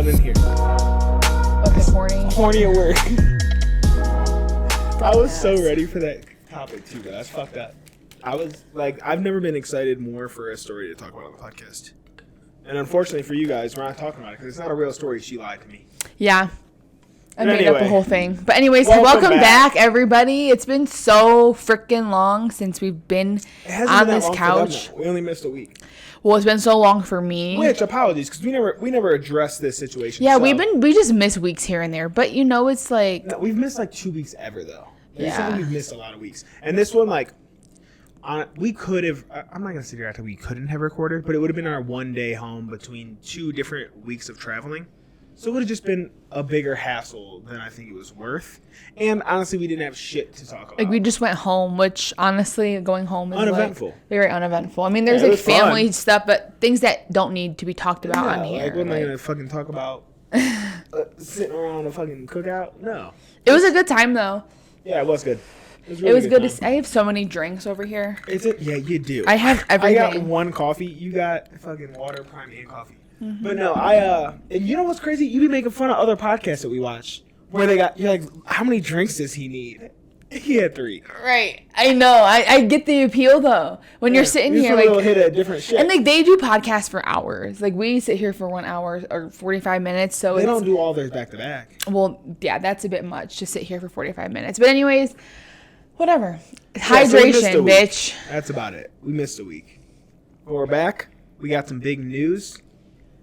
fun in here. Okay, horny. Horny at work. I was so ready for that topic too, but that's fucked up. I was like, I've never been excited more for a story to talk about on the podcast. And unfortunately for you guys, we're not talking about it because it's not a real story. She lied to me. Yeah. I made anyway, up the whole thing. But anyways, welcome back, everybody. It's been so freaking long since we've been on this couch. We only missed a week. Well, it's been so long for me. Which, apologies, because we never addressed this situation. Yeah, we just miss weeks here and there. But you know, it's like... No, we've missed like 2 weeks ever, though. Yeah. We've missed a lot of weeks. And this one, like... we could have... I'm not going to sit here after we couldn't have recorded, but it would have been our one day home between 2 different weeks of traveling. So it would have just been a bigger hassle than I think it was worth. And honestly, we didn't have shit to talk about. Like, we just went home, which honestly, going home is uneventful. Like, very uneventful. I mean, there's like family stuff, but things that don't need to be talked about on here. Like, what am I going to fucking talk about? Sitting around a fucking cookout? No. It was a good time, though. Yeah, it was good. It was good to see. I have so many drinks over here. Is it? Yeah, you do. I have everything. I got one coffee. You got fucking water, prime, and coffee. Mm-hmm. But no, and you know what's crazy? You be making fun of other podcasts that we watch where you're like, how many drinks does he need? He had 3. Right. I know. I get the appeal though. When you're sitting here, like, hit a different shit. And like they do podcasts for hours. Like we sit here for 1 hour or 45 minutes. So they don't do all theirs back to back. Well, yeah, that's a bit much to sit here for 45 minutes. But anyways, whatever. Hydration, bitch. That's about it. We missed a week. But we're back. We got some big news.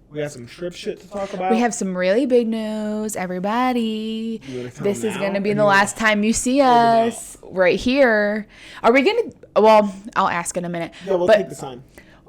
We got some trip shit to talk about. We have some really big news, everybody. This is going to be the last time you see us right here. Are we going to... Well, I'll ask in a minute. Yeah, we'll take the time.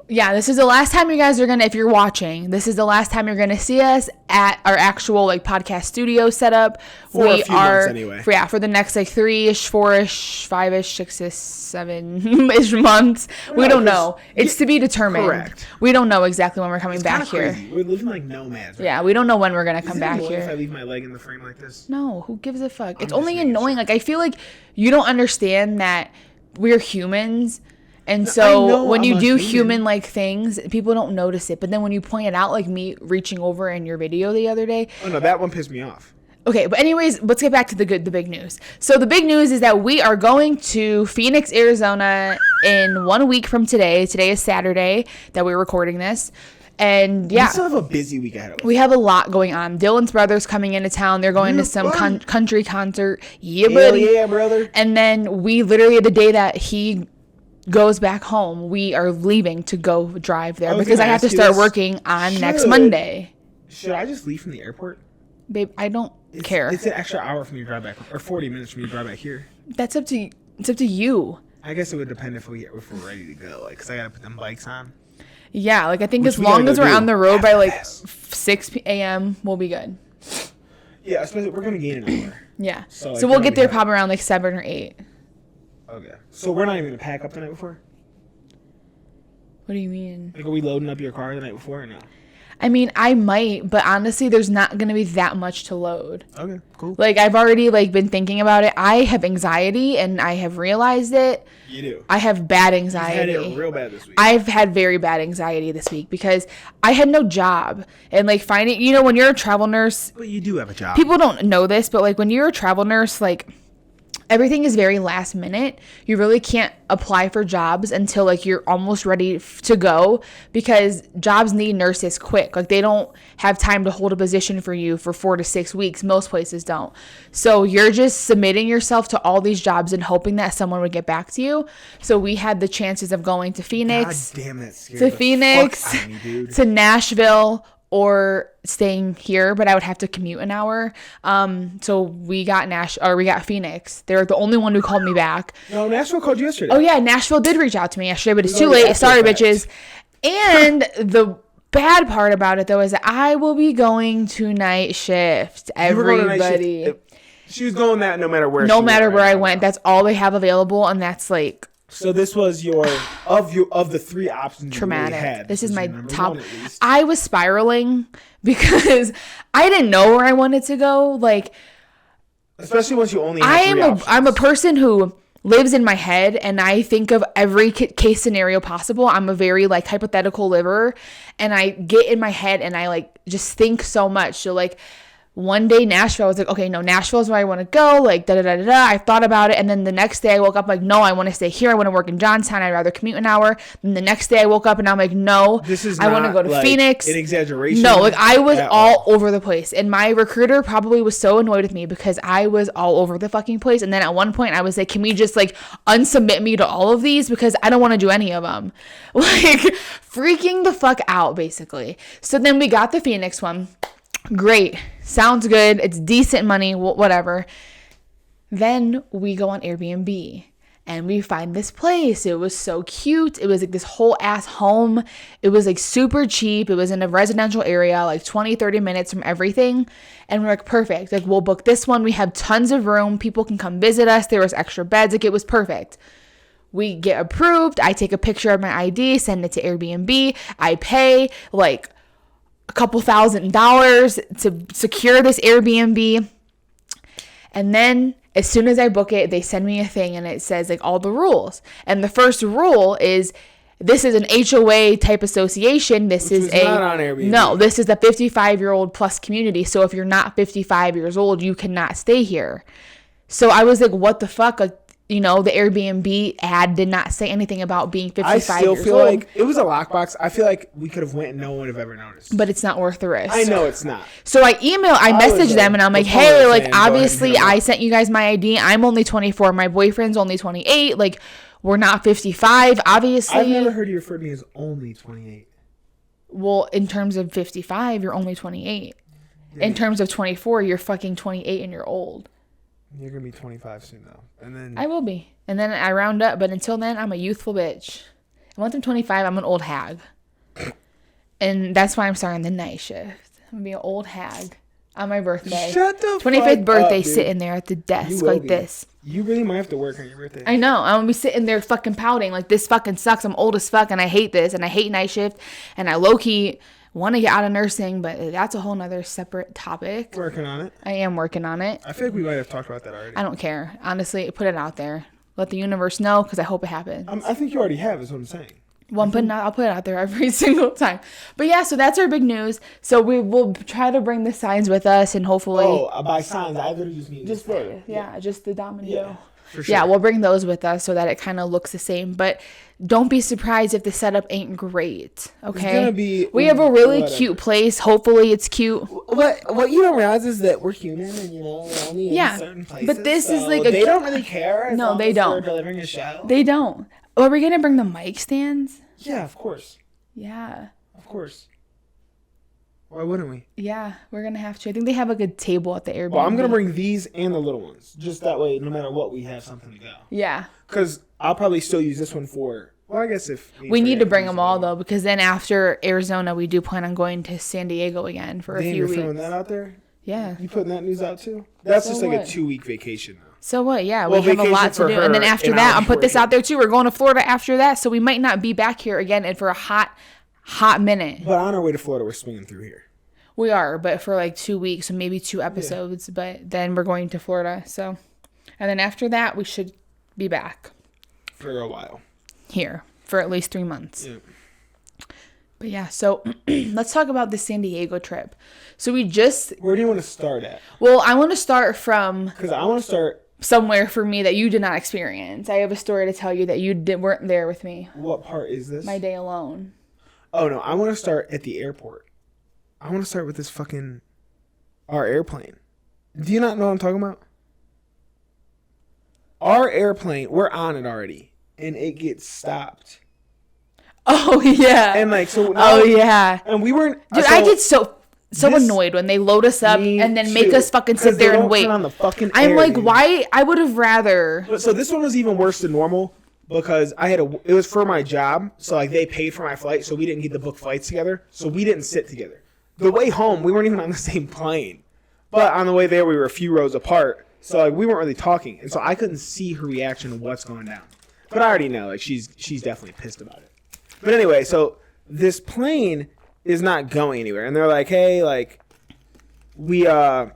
Yeah, this is the last time you guys are going to... If you're watching, this is the last time you're going to see us at our actual like podcast studio setup. For a few months anyway. For the next like 3-ish, 4-ish, 5-ish, 6-ish, 7-ish months. We don't know. It's to be determined. Correct. We don't know exactly when we're coming back here. Crazy. We're living like nomads. Right? Yeah, we don't know when we're going to come back here. If I leave my leg in the frame like this? No, who gives a fuck? It's only annoying. Like, I feel like you don't understand that we're humans. And so when you do human-like things, people don't notice it. But then when you point it out, like me reaching over in your video the other day. Oh, no, that one pissed me off. Okay, but anyways, let's get back to the big news. So the big news is that we are going to Phoenix, Arizona in 1 week from today. Today is Saturday that we're recording this. And yeah. We still have a busy week ahead of us. We have a lot going on. Dylan's brother's coming into town. They're going to some country concert. Yeah, buddy. Yeah, brother. And then we literally, the day that he goes back home, we are leaving to go drive there because I have to start working on next Monday. Should I just leave from the airport? Babe, I don't care. It's an extra hour for me to drive back, or 40 minutes for me to drive back here. That's up to it's up to you. I guess it would depend if we're ready to go, like, because I gotta put them bikes on. Yeah, like I think as long as we're on the road by like 6 a.m., we'll be good. Yeah, especially we're gonna gain an hour. Yeah, so we'll get there probably around like 7 or 8. Okay. So we're not even going to pack up the night before? What do you mean? Like, are we loading up your car the night before or no? I mean, I might, but honestly, there's not going to be that much to load. Okay, cool. Like, I've already, like, been thinking about it. I have anxiety, and I have realized it. You do? I have bad anxiety. You've had it real bad this week. I've had very bad anxiety this week because I had no job. And, like, finding, you know, when you're a travel nurse. But you do have a job. People don't know this, but, like, when you're a travel nurse, like, everything is very last minute. You really can't apply for jobs until like you're almost ready to go because jobs need nurses quick. Like they don't have time to hold a position for you for 4 to 6 weeks. Most places don't. So you're just submitting yourself to all these jobs and hoping that someone would get back to you. So we had the chances of going to Phoenix, God damn, that scared to the Phoenix, fuck out of me, dude. to Nashville, or staying here, but I would have to commute an hour. So we got Phoenix. They're the only one who called me back. No, Nashville called you yesterday. Oh yeah, Nashville did reach out to me yesterday, but it's too late. Sorry, bitches. And the bad part about it though is that I will be going to night shift. Everybody. She was going that no matter where. No matter where I went, that's all they have available, and that's like. So this was of the 3 options traumatic. You really had. This is my top. 1, I was spiraling because I didn't know where I wanted to go. Like, especially once you only have 3 options. I'm a person who lives in my head, and I think of every case scenario possible. I'm a very like hypothetical liver, and I get in my head and I like just think so much. So like one day Nashville, I was like, okay, no, Nashville is where I want to go. Like da da da da da. I thought about it, and then the next day I woke up like, no, I want to stay here. I want to work in Johnstown. I'd rather commute an hour. Then the next day I woke up and I'm like, no, I want to go to like Phoenix. An exaggeration. No, like I was all over the place, and my recruiter probably was so annoyed with me because I was all over the fucking place. And then at one point I was like, can we just like unsubmit me to all of these because I don't want to do any of them. Like freaking the fuck out basically. So then we got the Phoenix one. Great. Sounds good. It's decent money, whatever. Then we go on Airbnb and we find this place. It was so cute. It was like this whole ass home. It was like super cheap. It was in a residential area, like 20, 30 minutes from everything. And we're like, perfect. Like we'll book this one. We have tons of room. People can come visit us. There was extra beds. Like it was perfect. We get approved. I take a picture of my ID, send it to Airbnb. I pay like a couple $1,000s to secure this Airbnb. And then as soon as I book it, they send me a thing and it says like all the rules. And the first rule is this is an HOA type association. This is not on Airbnb. No, this is a 55-year-old plus community. So if you're not 55 years old, you cannot stay here. So I was like, what the fuck? Like, you know, the Airbnb ad did not say anything about being 55 years old. I still feel like it was a lockbox. I feel like we could have went and no one would have ever noticed. But it's not worth the risk. I know it's not. So I messaged them and I'm like, hey, like obviously I sent you guys my ID. I'm only 24. My boyfriend's only 28. Like we're not 55. Obviously. I've never heard you refer to me as only 28. Well, in terms of 55, you're only 28. Yeah. In terms of 24, you're fucking 28 and you're old. You're going to be 25 soon, though. And then I will be. And then I round up. But until then, I'm a youthful bitch. And once I'm 25, I'm an old hag. And that's why I'm starting the night shift. I'm going to be an old hag on my birthday. Shut the 25th birthday, up, sitting there at the desk like this. You really might have to work on your birthday. I know. I'm going to be sitting there fucking pouting. Like, this fucking sucks. I'm old as fuck, and I hate this. And I hate night shift. And I low-key want to get out of nursing, but that's a whole nother separate topic. Working on it. I am working on it. I feel like we might have talked about that already. I don't care. Honestly, put it out there. Let the universe know, because I hope it happens. I think you already have, is what I'm saying. Well, I'll put it out there every single time. But yeah, so that's our big news. So we will try to bring the signs with us, and hopefully... Oh, by signs, I literally just mean... Just the, yeah, just the Dom Dyl. Yeah, for sure. Yeah, we'll bring those with us so that it kind of looks the same. But don't be surprised if the setup ain't great, okay? It's gonna be... We have a really cute place. Hopefully it's cute. What you don't realize is that we're human and, you know, we're only in certain places. But this is like they don't really care. No, they don't. We're delivering a show. They don't. Are we going to bring the mic stands? Yeah, of course. Yeah. Of course. Why wouldn't we? Yeah, we're going to have to. I think they have a good table at the Airbnb. Well, I'm going to bring these and the little ones. Just that way, no matter what, we have something to go. Yeah. Because I'll probably still use this one for... Well, I guess if... We need to bring them all, though, because then after Arizona, we do plan on going to San Diego again for a few weeks. You're throwing that out there? Yeah. You putting that news out, too? That's just like a 2-week vacation, though. So what? Yeah, we have a lot to do. And then after that, I'll put this out there, too. We're going to Florida after that, so we might not be back here again and for a hot minute. But on our way to Florida, we're swinging through here. We are, but for like 2 weeks, so maybe 2 episodes. Yeah. But then we're going to Florida, so... And then after that, we should be back. For a while. Here. For at least 3 months. Yeah. But yeah, so let's talk about the San Diego trip. So we just... Where do you want to start at? Well, I want to start from... Because I want to start... Somewhere for me that you did not experience. I have a story to tell you that you weren't there with me. What part is this? My day alone. Oh, no. I want to start at the airport. I want to start with this fucking... Our airplane. Do you not know what I'm talking about? Our airplane, we're on it already. And it gets stopped. Oh, yeah. And like, so... Now, oh, yeah. And we weren't... Dude, I get so annoyed when they load us up and then make us fucking sit there and wait. On the fucking I'm like, why? I would have rather. So this one was even worse than normal because it was for my job. So like they paid for my flight. So we didn't get to book flights together. So we didn't sit together. The way home, we weren't even on the same plane. But on the way there, we were a few rows apart. So like we weren't really talking. And so I couldn't see her reaction to what's going down. But I already know, like she's definitely pissed about it. But anyway, so this plane is not going anywhere. And they're like, hey, like, we're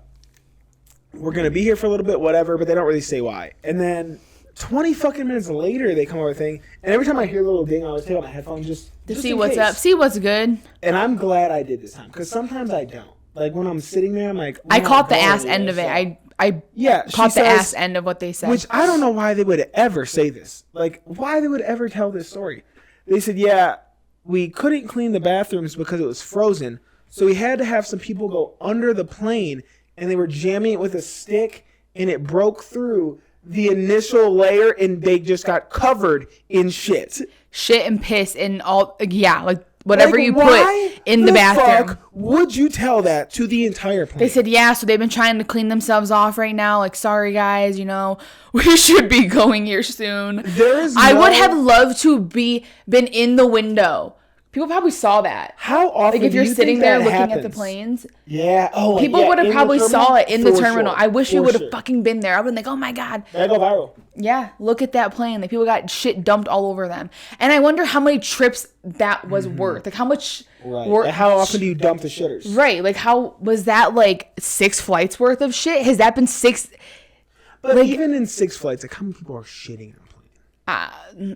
going to be here for a little bit, whatever, but they don't really say why. And then 20 fucking minutes later, they come over with a thing. And every time I hear a little ding, I always take out my headphones just see in what's case. up, see what's good. And I'm glad I did this time. Because sometimes I don't. Like, when I'm sitting there, I'm like... I caught the ass end of it. I caught the ass end of what they said. Which I don't know why they would ever say this. Like, why they would ever tell this story. They said, yeah, we couldn't clean the bathrooms because it was frozen. So we had to have some people go under the plane, and they were jamming it with a stick, and it broke through the initial layer, and they just got covered in shit. Shit and piss and all, yeah, like whatever you put in the bathroom. Fuck would you tell that to the entire plane? They said, yeah, so they've been trying to clean themselves off right now. Like, sorry guys, you know, we should be going here soon. I would have loved to been in the window. People probably saw that. How often? Like if you're sitting there looking at the planes. Yeah. Oh, people would have probably saw it in the terminal. Sure. I wish we would have fucking been there. I would have been like, oh my God. That'd go viral. Yeah. Look at that plane. Like people got shit dumped all over them. And I wonder how many trips that was worth. Like how much. Right. How often do you dump the shitters? Right. Like how was that like 6 flights worth of shit? Has that been 6? But like, even in 6 flights, like how many people are shitting on a plane?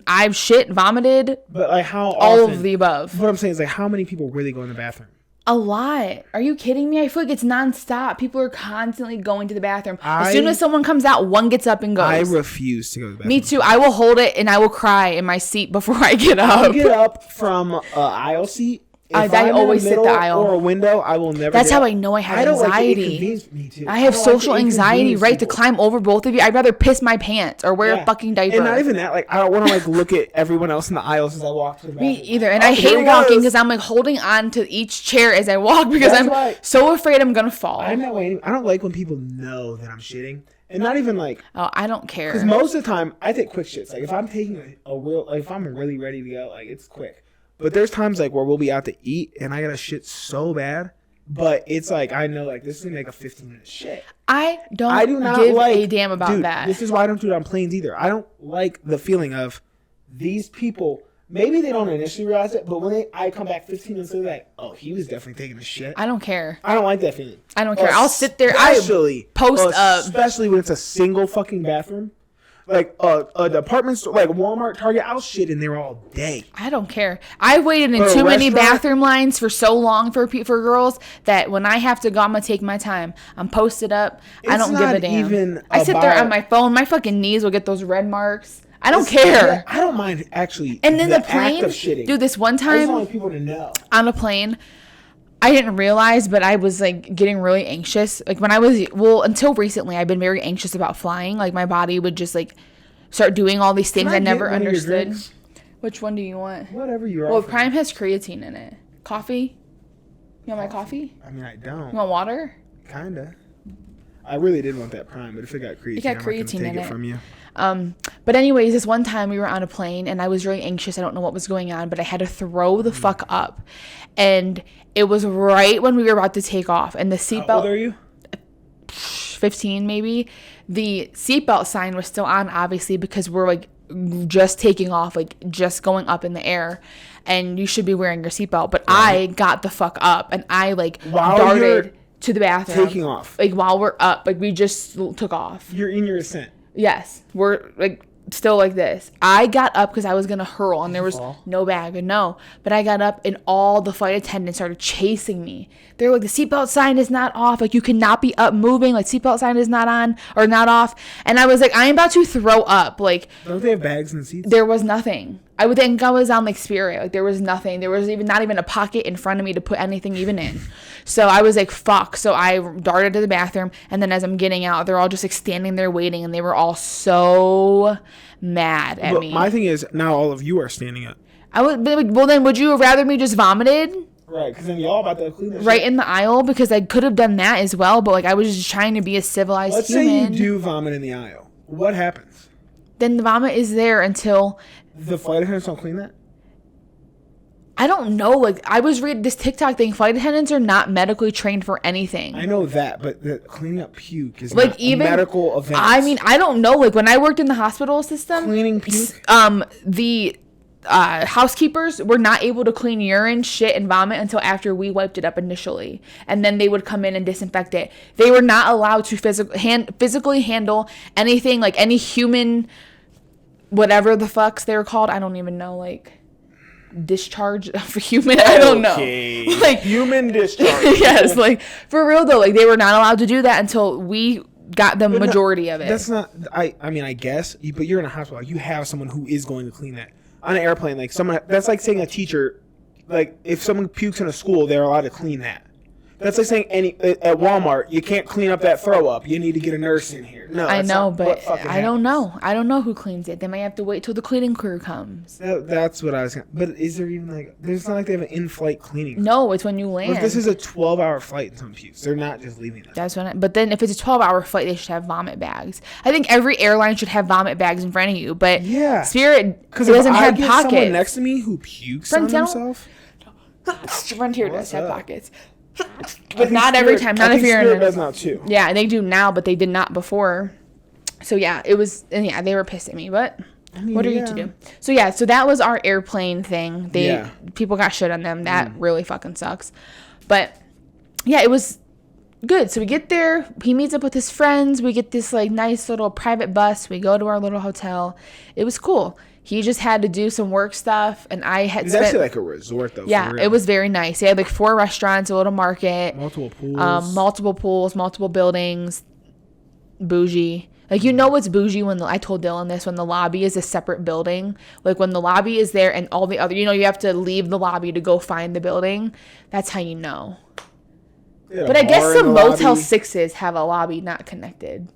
I've shit, vomited. But like how often? All of the above. What I'm saying is like how many people really go in the bathroom? A lot. Are you kidding me? I feel like it's nonstop. People are constantly going to the bathroom. As soon as someone comes out, one gets up and goes. I refuse to go to the bathroom. Me too. I will hold it and I will cry in my seat before I get up. I'll get up from an aisle seat. I always sit the aisle. Or a window, I will never. That's how I know I have anxiety. Me too. I have social anxiety, right? To climb over both of you. I'd rather piss my pants or wear a fucking diaper. And not even that. Like I don't want to like look at everyone else in the aisles as I walk to the bathroom. Me either. And I hate walking because I'm like holding on to each chair as I walk because I'm so afraid I'm gonna fall. I'm not waiting. I don't like when people know that I'm shitting. And not even like... Oh, I don't care. Because most of the time, I take quick shits. Like if I'm taking a real... Like if I'm really ready to go, like it's quick. But there's times like where we'll be out to eat and I gotta shit so bad, but it's like I know like this is gonna make a 15-minute shit. I do not give a damn about that. This is why I don't do it on planes either. I don't like the feeling of these people. Maybe they don't initially realize it, but when I come back 15 minutes later, like, oh, he was definitely taking a shit. I don't care. I don't like that feeling. I don't care. I'll sit there. Especially when it's a single fucking bathroom. Like a department store, like Walmart, Target, I'll shit in there all day. I don't care. I waited in too many bathroom lines for so long for girls that when I have to go, I'm gonna take my time. I'm posted up. I don't give a damn. I sit there on my phone. My fucking knees will get those red marks. I don't care. Yeah, I don't mind actually. And then the plane, dude. This one time, I just want people to know on a plane. I didn't realize, but I was like getting really anxious. Like when I was, until recently, I've been very anxious about flying. Like my body would just like start doing all these things I never understood. Which one do you want? Whatever you're offering. Well, Prime has creatine in it. Coffee? You want my coffee? I mean, I don't. You want water? Kinda. I really did want that Prime, but if it got creatine, I'm not gonna take it from you. But anyways, this one time we were on a plane and I was really anxious. I don't know what was going on, but I had to throw the fuck up. And it was right when we were about to take off. And the seatbelt... How old are you? 15 maybe. The seatbelt sign was still on, obviously, because we're like just taking off, like just going up in the air. And you should be wearing your seatbelt. But I got the fuck up and I like darted to the bathroom. Taking off. Like while we're up. Like we just took off. You're in your ascent. Yes. We're like... still like this. I got up because I was gonna hurl and there was no bag and no, but I got up and all the flight attendants started chasing me. They're like, the seatbelt sign is not off, like you cannot be up moving, like seatbelt sign is not on or not off. And I was like, I am about to throw up. Like, don't they have bags in the seats? There was nothing. I would think I was on like Spirit. Like there was nothing. There was even not even a pocket in front of me to put anything even in. So I was like, fuck. So I darted to the bathroom. And then as I'm getting out, they're all just like standing there waiting. And they were all so mad at me. My thing is now all of you are standing up. I would be like, well then would you rather me just vomited? Right, because then y'all about to clean this right shit in the aisle, because I could have done that as well. But like I was just trying to be a civilized human. Let's say you do vomit in the aisle. What happens? Then the vomit is there until... The flight attendants don't clean that? I don't know. Like, I was reading this TikTok thing. Flight attendants are not medically trained for anything. I know that, but the cleaning up puke is like not even a medical event. I mean, I don't know. Like, when I worked in the hospital system... Cleaning puke? The housekeepers were not able to clean urine, shit, and vomit until after we wiped it up initially. And then they would come in and disinfect it. They were not allowed to physically handle anything, like any human whatever the fucks they were called. I don't even know, like, discharge for human. I don't know. Like human discharge. Yes, like, for real though, like, they were not allowed to do that until we got the majority of it. That's not, I mean, I guess, but you're in a hospital. Like, you have someone who is going to clean that. On an airplane, like, someone, that's like saying a teacher, like, if someone pukes in a school, they're allowed to clean that. That's like saying at Walmart, you can't clean up that throw up. You need to get a nurse in here. No, I know, but I don't know. I don't know who cleans it. They might have to wait till the cleaning crew comes. That's what I was. But is there even like? There's not like they have an in-flight cleaning crew. No, it's when you land. Well, if this is a 12-hour flight and someone pukes, they're not just leaving them. That's when. But then if it's a 12-hour flight, they should have vomit bags. I think every airline should have vomit bags in front of you. But yeah, Spirit doesn't have pockets. Someone next to me who pukes on himself. Frontier does have pockets. But not every time. Not if you're in. Spirit does now too. Yeah, they do now, but they did not before. So yeah, it was, and yeah, they were pissed at me. But I mean, what are you to do? So yeah, so that was our airplane thing. People got shit on them. That really fucking sucks. But yeah, it was good. So we get there. He meets up with his friends. We get this like nice little private bus. We go to our little hotel. It was cool. He just had to do some work stuff, and I had It's actually like a resort, though. Yeah, it was very nice. He had like 4 restaurants, a little market. Multiple pools. Multiple buildings. Bougie. Like, you know it's bougie when I told Dylan this, when the lobby is a separate building. Like, when the lobby is there and all the other, you know, you have to leave the lobby to go find the building. That's how you know. But I guess some Motel 6s have a lobby not connected.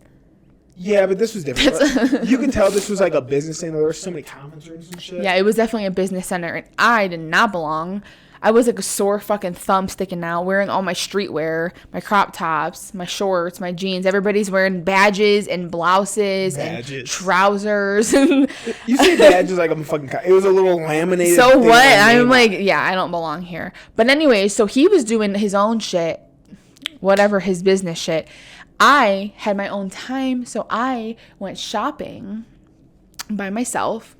Yeah, but this was different. You can tell this was like a business thing. There were so many conference rooms and shit. Yeah, it was definitely a business center, and I did not belong. I was like a sore fucking thumb sticking out, wearing all my streetwear, my crop tops, my shorts, my jeans. Everybody's wearing badges and blouses and trousers. You say badges like I'm fucking. It was a little laminated. So what? I'm like, yeah, I don't belong here. But anyway, so he was doing his own shit, whatever his business shit. I had my own time, so I went shopping by myself.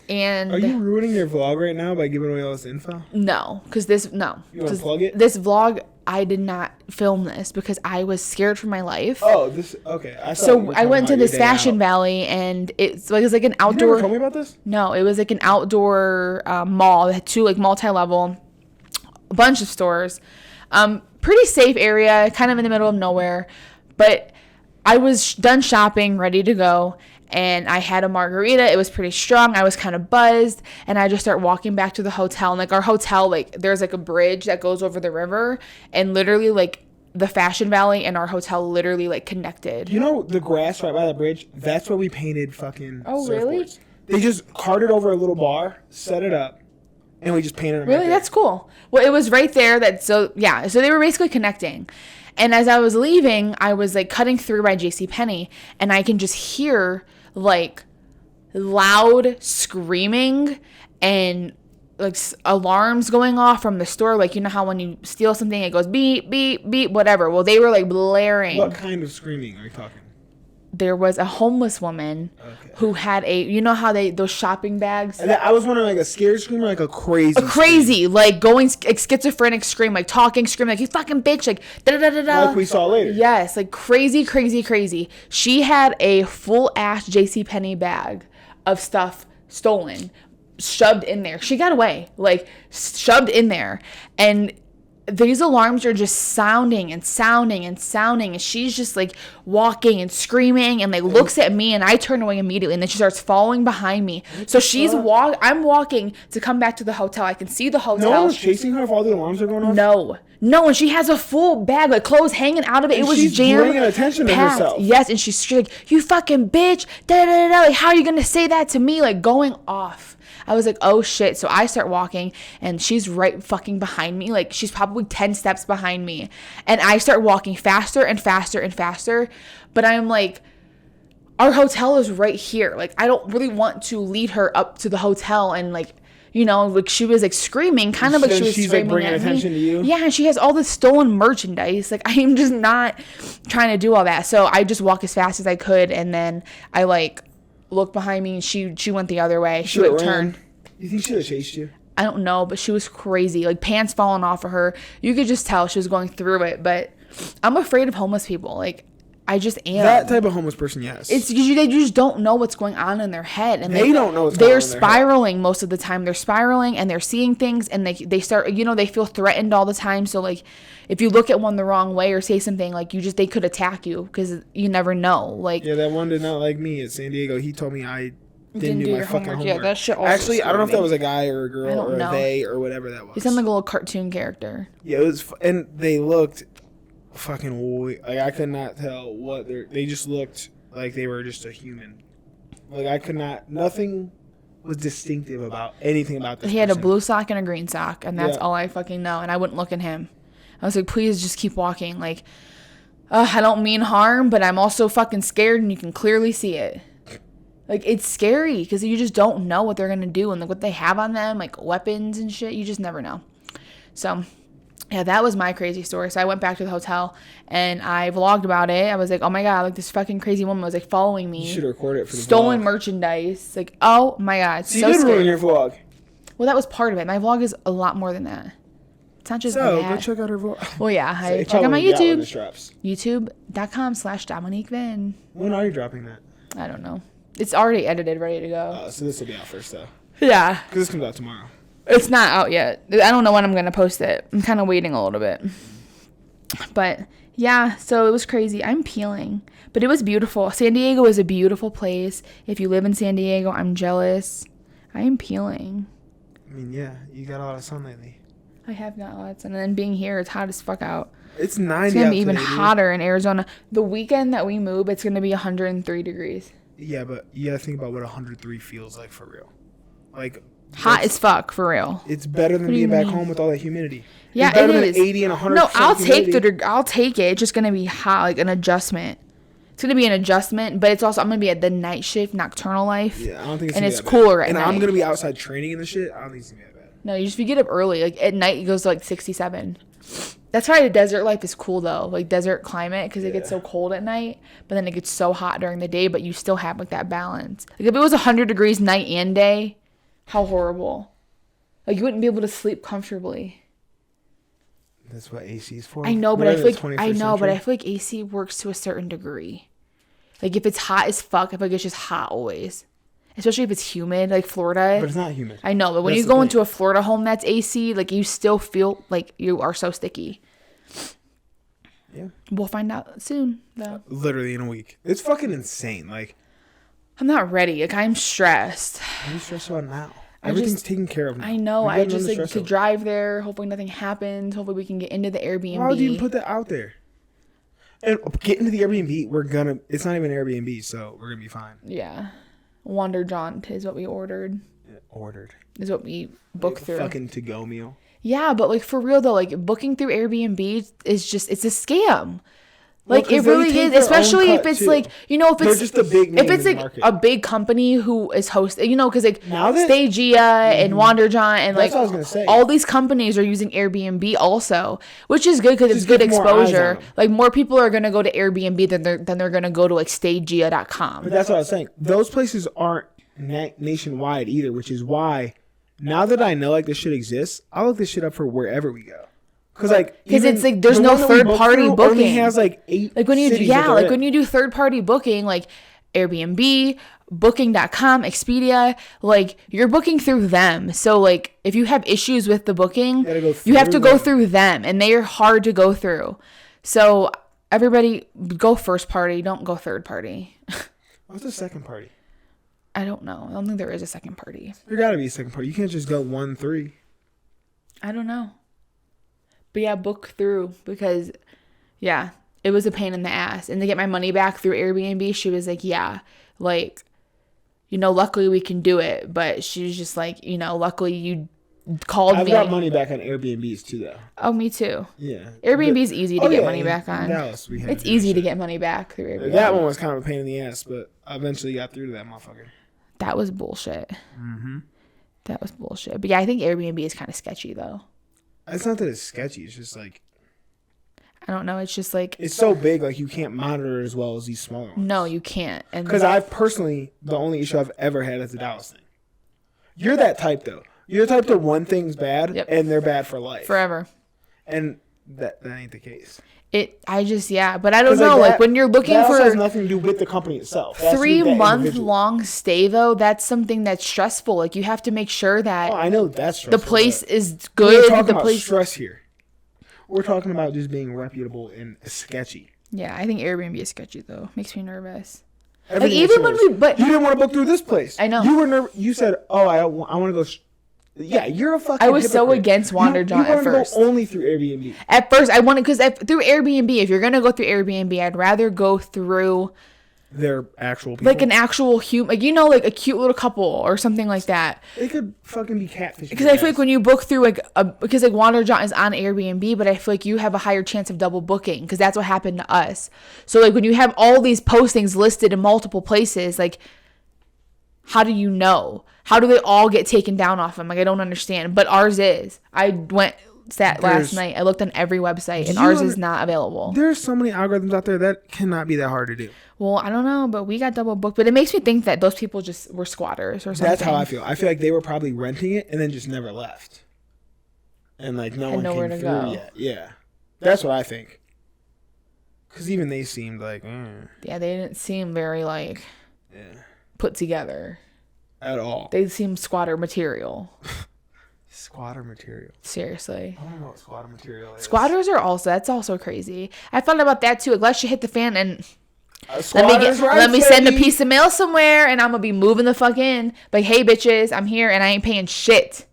And are you ruining your vlog right now by giving away all this info? No, because You want to plug it? This vlog, I did not film this because I was scared for my life. Oh, okay. So I went to this Fashion Valley, and it was like an outdoor. You never told me about this? No, it was like an outdoor mall that had 2 like multi-level, a bunch of stores, pretty safe area, kind of in the middle of nowhere. But I was done shopping, ready to go, and I had a margarita. It was pretty strong. I was kind of buzzed, and I just start walking back to the hotel. And like our hotel, like there's like a bridge that goes over the river, and literally like the Fashion Valley and our hotel literally like connected. You know the grass right by the bridge? That's where we painted fucking. Oh, surfboards. really? They just carted over a little bar, set it up, and we just painted them. Really, that's cool. Well, it was right there. So they were basically connecting. And as I was leaving, I was like cutting through by JCPenney, and I can just hear like loud screaming and like alarms going off from the store. Like, you know how when you steal something, it goes beep, beep, beep, whatever. Well, they were like blaring. What kind of screaming are you talking? There was a homeless woman who had you know how those shopping bags? And I was wondering, like a scared scream or like a crazy scream? Like going like schizophrenic scream, like talking scream, like you fucking bitch, like da da da da. Like we saw later. Yes, like crazy, crazy, crazy. She had a full ass JCPenney bag of stuff stolen, shoved in there. She got away, like shoved in there, and these alarms are just sounding and sounding and sounding, and she's just like walking and screaming and like looks at me, and I turn away immediately, and then she starts following behind me. So I'm walking to come back to the hotel. I can see the hotel. No one was chasing her if all the alarms are going off? No, and she has a full bag, like clothes hanging out of it. And it was she's jammed. bringing attention to herself. Yes, and she's like, you fucking bitch, da da da da. Like, how are you gonna say that to me? Like, going off. I was like, oh shit. So I start walking, and she's right fucking behind me. Like, she's probably 10 steps behind me. And I start walking faster and faster and faster. But I'm like, our hotel is right here. Like, I don't really want to lead her up to the hotel and like, you know, like she was like screaming, kind of like she was she's screaming like bringing at attention me. to you. Yeah, and she has all this stolen merchandise. Like, I am just not trying to do all that. So I just walk as fast as I could, and then I like looked behind me, and she went the other way. She would turn. You think she would have chased you? I don't know, but she was crazy. Like, pants falling off of her. You could just tell she was going through it. But I'm afraid of homeless people. Like, I just am. That type of homeless person, yes. It's because they just don't know what's going on in their head, and they don't know what's going on in their head. They're spiraling most of the time. They're spiraling, and they're seeing things, and they start, they feel threatened all the time. So like, if you look at one the wrong way or say something, like they could attack you because you never know. Like, yeah, that one did not like me at San Diego. He told me I didn't do my fucking homework. Yeah, that shit. Actually, I don't know if that was a guy or a girl or a they or whatever that was. He sounded like a little cartoon character. Yeah, it was, and they looked fucking like I could not tell what they just looked like they were just a human. Like I could not. Nothing was distinctive about anything about this. He had a blue sock and a green sock, and that's all I fucking know. And I wouldn't look at him. I was like, please just keep walking. Like, I don't mean harm, but I'm also fucking scared, and you can clearly see it. Like, it's scary because you just don't know what they're going to do and like what they have on them, like weapons and shit. You just never know. So, yeah, that was my crazy story. So I went back to the hotel and I vlogged about it. I was like, oh my God, like this fucking crazy woman was like following me. You should record it for the Stolen vlog. Merchandise. Like, oh my God. So you did ruin your vlog. Well, that was part of it. My vlog is a lot more than that. It's not just that. Go check out her vlog. Well, yeah. Check out my YouTube. YouTube. YouTube.com/DominiqueVin. When are you dropping that? I don't know. It's already edited, ready to go. So this will be out first, though. Yeah. Because this comes out tomorrow. It's not out yet. I don't know when I'm going to post it. I'm kind of waiting a little bit. But, yeah, so it was crazy. I'm peeling. But it was beautiful. San Diego is a beautiful place. If you live in San Diego, I'm jealous. I am peeling. I mean, yeah, you got a lot of sun lately. I have got a lot of sun. And then being here, it's hot as fuck out. It's 90 It's going to be today, even hotter in Arizona. The weekend that we move, it's going to be 103 degrees. Yeah, but you gotta think about what 103 feels like for real. Like hot as fuck for real. It's better than being back home with all that humidity. Yeah, it's better it than is. 80 and 100. No, I'll take it. It's just gonna be hot, like an adjustment. It's gonna be an adjustment, but it's also I'm gonna be at the night shift, nocturnal life. Yeah, I don't think it's and gonna it's be that cooler bad. at And night. I'm gonna be outside training and the shit. I don't think it's gonna be that bad. No, you just if you get up early, like at night it goes to like 67. That's why the desert life is cool though, like desert climate, because it gets so cold at night, but then it gets so hot during the day, but you still have like that balance. Like if it was 100 degrees night and day, how horrible! Like you wouldn't be able to sleep comfortably. That's what AC is for. I know, but I feel like AC works to a certain degree. Like if it's hot as fuck, I feel like it's just hot always. Especially if it's humid, like Florida. But it's not humid. I know, but when you go into a Florida home that's AC, like you still feel like you are so sticky. Yeah. We'll find out soon, though. Literally in a week. It's fucking insane. Like, I'm not ready. Like I'm stressed. What are you stressed about now? Everything's taken care of now. I know. I just like to drive there. Hopefully nothing happens. Hopefully we can get into the Airbnb. Why would you even put that out there? And get into the Airbnb. It's not even Airbnb, so we're gonna be fine. Yeah. Wander Jaunt is what we ordered. Is what we booked through. Fucking to-go meal. Yeah, but like for real though, like booking through Airbnb is just, it's a scam. Like it really is, especially if it's like, if it's just a big name, if it's like a big company who is hosting, because like Stagia and Wanderjaunt and like all these companies are using Airbnb also, which is good because it's good exposure. Like more people are gonna go to Airbnb than they're gonna go to like Stagia.com. But that's what I was saying. Those places aren't nationwide either, which is why now that I know like this shit exists, I'll look this shit up for wherever we go. Because it's like there's no third party booking. Only has like 8 like when you when you do third party booking like Airbnb, Booking.com, Expedia, like you're booking through them. So like if you have issues with the booking, you have to go through them, and they are hard to go through. So everybody go first party, don't go third party. What's the second party? I don't know. I don't think there is a second party. There gotta be a second party. You can't just go 1-3. I don't know. But yeah, book through because, yeah, it was a pain in the ass. And to get my money back through Airbnb, she was like, yeah, like, luckily we can do it. But she was just like, luckily you called me. I've got money back on Airbnbs too, though. Oh, me too. Yeah. Airbnb's easy to get money back on. Dallas, it's easy to get money back through Airbnb. That one was kind of a pain in the ass, but I eventually got through to that motherfucker. That was bullshit. Mm-hmm. That was bullshit. But yeah, I think Airbnb is kind of sketchy, though. It's not that it's sketchy. It's just like... I don't know. It's just like... It's so big, like, you can't monitor as well as these smaller ones. No, you can't. Because I've personally... The only issue I've ever had is the Dallas thing. You're that type, though. You're the type that one thing's bad, and they're bad for life. Forever. And that ain't the case. But I don't know. Like when you're looking that for also has nothing to do with the company itself. That's 3-month long stay though, that's something that's stressful. Like you have to make sure that I know that's stressful, the place is we're good. talking The about place stress here. We're talking about just being reputable and sketchy. Yeah, I think Airbnb is sketchy though. Makes me nervous. Everything like even when we, but you didn't want to book through this place. I know you were nervous. You said, "Oh, I want to go." Yeah, you're a fucking. I was hypocrite. so against Wander John at first. Go only through Airbnb. At first, I wanted through Airbnb. If you're gonna go through Airbnb, I'd rather go through their actual people. Like an actual human, like like a cute little couple or something like that. They could fucking be catfish. Because I feel like when you book through because Wander John is on Airbnb, but I feel like you have a higher chance of double booking because that's what happened to us. So like when you have all these postings listed in multiple places, like how do you know? How do they all get taken down off them? Like I don't understand. But ours is. I sat last night. I looked on every website and ours is not available. There's so many algorithms out there that cannot be that hard to do. Well, I don't know, but we got double booked. But it makes me think that those people just were squatters or something. That's how I feel. I feel like they were probably renting it and then just never left. And like no one came through yet. Yeah. That's what I think. Because even they seemed like... Yeah, they didn't seem very put together. At all. They seemed squatter material. Squatter material. Seriously. I don't know what squatter material is. Squatters are that's also crazy. I found out about that too. Like, let you hit the fan and let me send a piece of mail somewhere and I'm gonna be moving the fuck in. Like, hey bitches, I'm here and I ain't paying shit.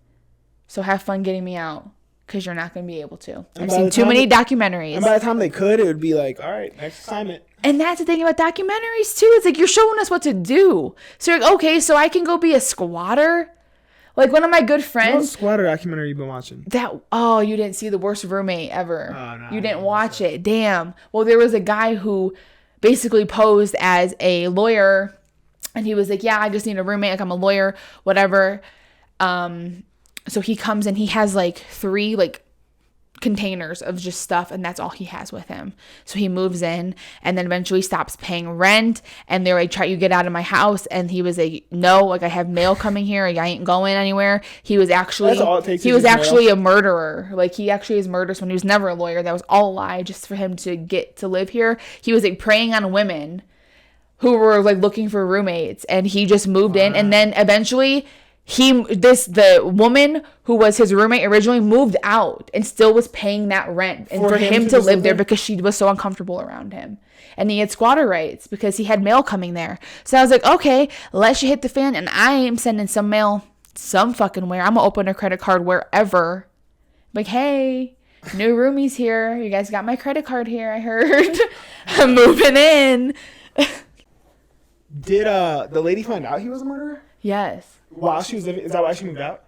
So have fun getting me out. Because you're not gonna be able to. I've seen too many documentaries. And by the time they could, it would be like, all right, next assignment. And that's the thing about documentaries too. It's like you're showing us what to do. So you're like, okay, so I can go be a squatter. Like one of my good friends. What squatter documentary you been watching? You didn't see The Worst Roommate ever. Oh, no, you didn't watch it. Damn. Well, there was a guy who basically posed as a lawyer, and he was like, "Yeah, I just need a roommate. Like I'm a lawyer, whatever." So he comes and he has like 3 containers of just stuff, and that's all he has with him. So he moves in and then eventually stops paying rent, and they're like, "Try you get out of my house," and he was like, "No, like I have mail coming here, like, I ain't going anywhere." He was actually a murderer. Like he actually is murderous when he was never a lawyer. That was all a lie just for him to get to live here. He was like preying on women who were like looking for roommates, and he just moved in, and then eventually the woman who was his roommate originally moved out and still was paying that rent and for him to live there because she was so uncomfortable around him. And he had squatter rights because he had mail coming there. So I was like, okay, let you hit the fan, and I am sending some mail some fucking where. I'm gonna open a credit card wherever. Like, hey, new roomies here. You guys got my credit card here, I heard. I'm moving in. Did the lady find out he was a murderer? Yes. While she was living, is that why she moved out?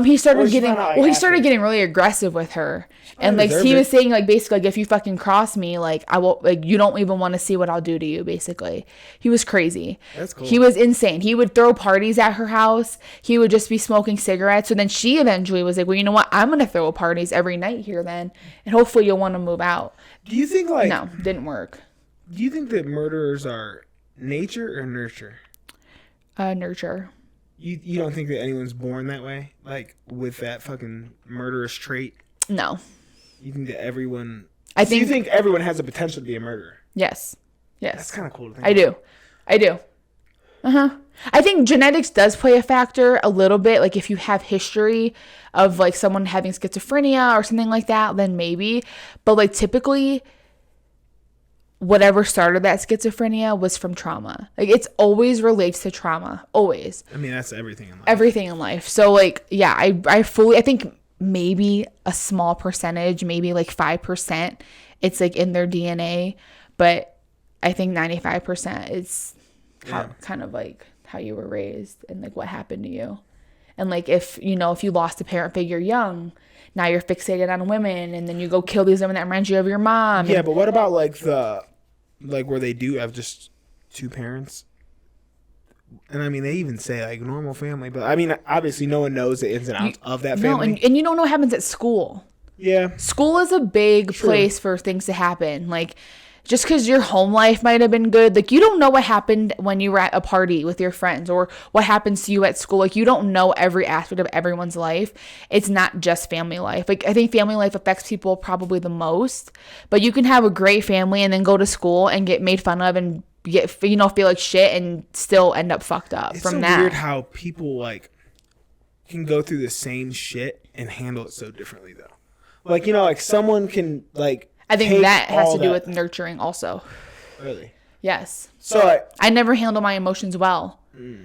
He started getting really aggressive with her, and like he was saying like basically like if you fucking cross me, like I will, like you don't even want to see what I'll do to you. Basically, he was crazy. That's cool. He was insane. He would throw parties at her house. He would just be smoking cigarettes. So then she eventually was like, well, you know what? I'm gonna throw parties every night here then, and hopefully you'll want to move out. Do you think no, didn't work. Do you think that murderers are nature or nurture? Nurture. You don't think that anyone's born that way? Like, with that fucking murderous trait? No. You think that everyone... you think everyone has the potential to be a murderer? Yes. That's kind of cool to think I do. Uh-huh. I think genetics does play a factor a little bit. Like, if you have history of, like, someone having schizophrenia or something like that, then maybe. But, like, typically... whatever started that schizophrenia was from trauma. Like, it's always relates to trauma. Always. I mean, that's everything in life. Everything in life. So, like, yeah, I think maybe a small percentage, maybe like 5%, it's like in their DNA. But I think 95% is kind of like how you were raised and like what happened to you. And like if you lost a parent figure young, now you're fixated on women, and then you go kill these women that remind you of your mom. Yeah, but what about like where they do have just 2 parents? And I mean, they even say like normal family, but I mean, obviously no one knows the ins and outs of that family. No, and you don't know what happens at school. Yeah. School is a big place for things to happen. Like, just because your home life might have been good, like, you don't know what happened when you were at a party with your friends or what happens to you at school. Like, you don't know every aspect of everyone's life. It's not just family life. Like, I think family life affects people probably the most, but you can have a great family and then go to school and get made fun of and get, you know, feel like shit and still end up fucked up it's from so that. weird how people like can go through the same shit and handle it so differently though. Like, you know, like someone can like, I think that has to do with nurturing also. Really? Yes. So I never handle my emotions well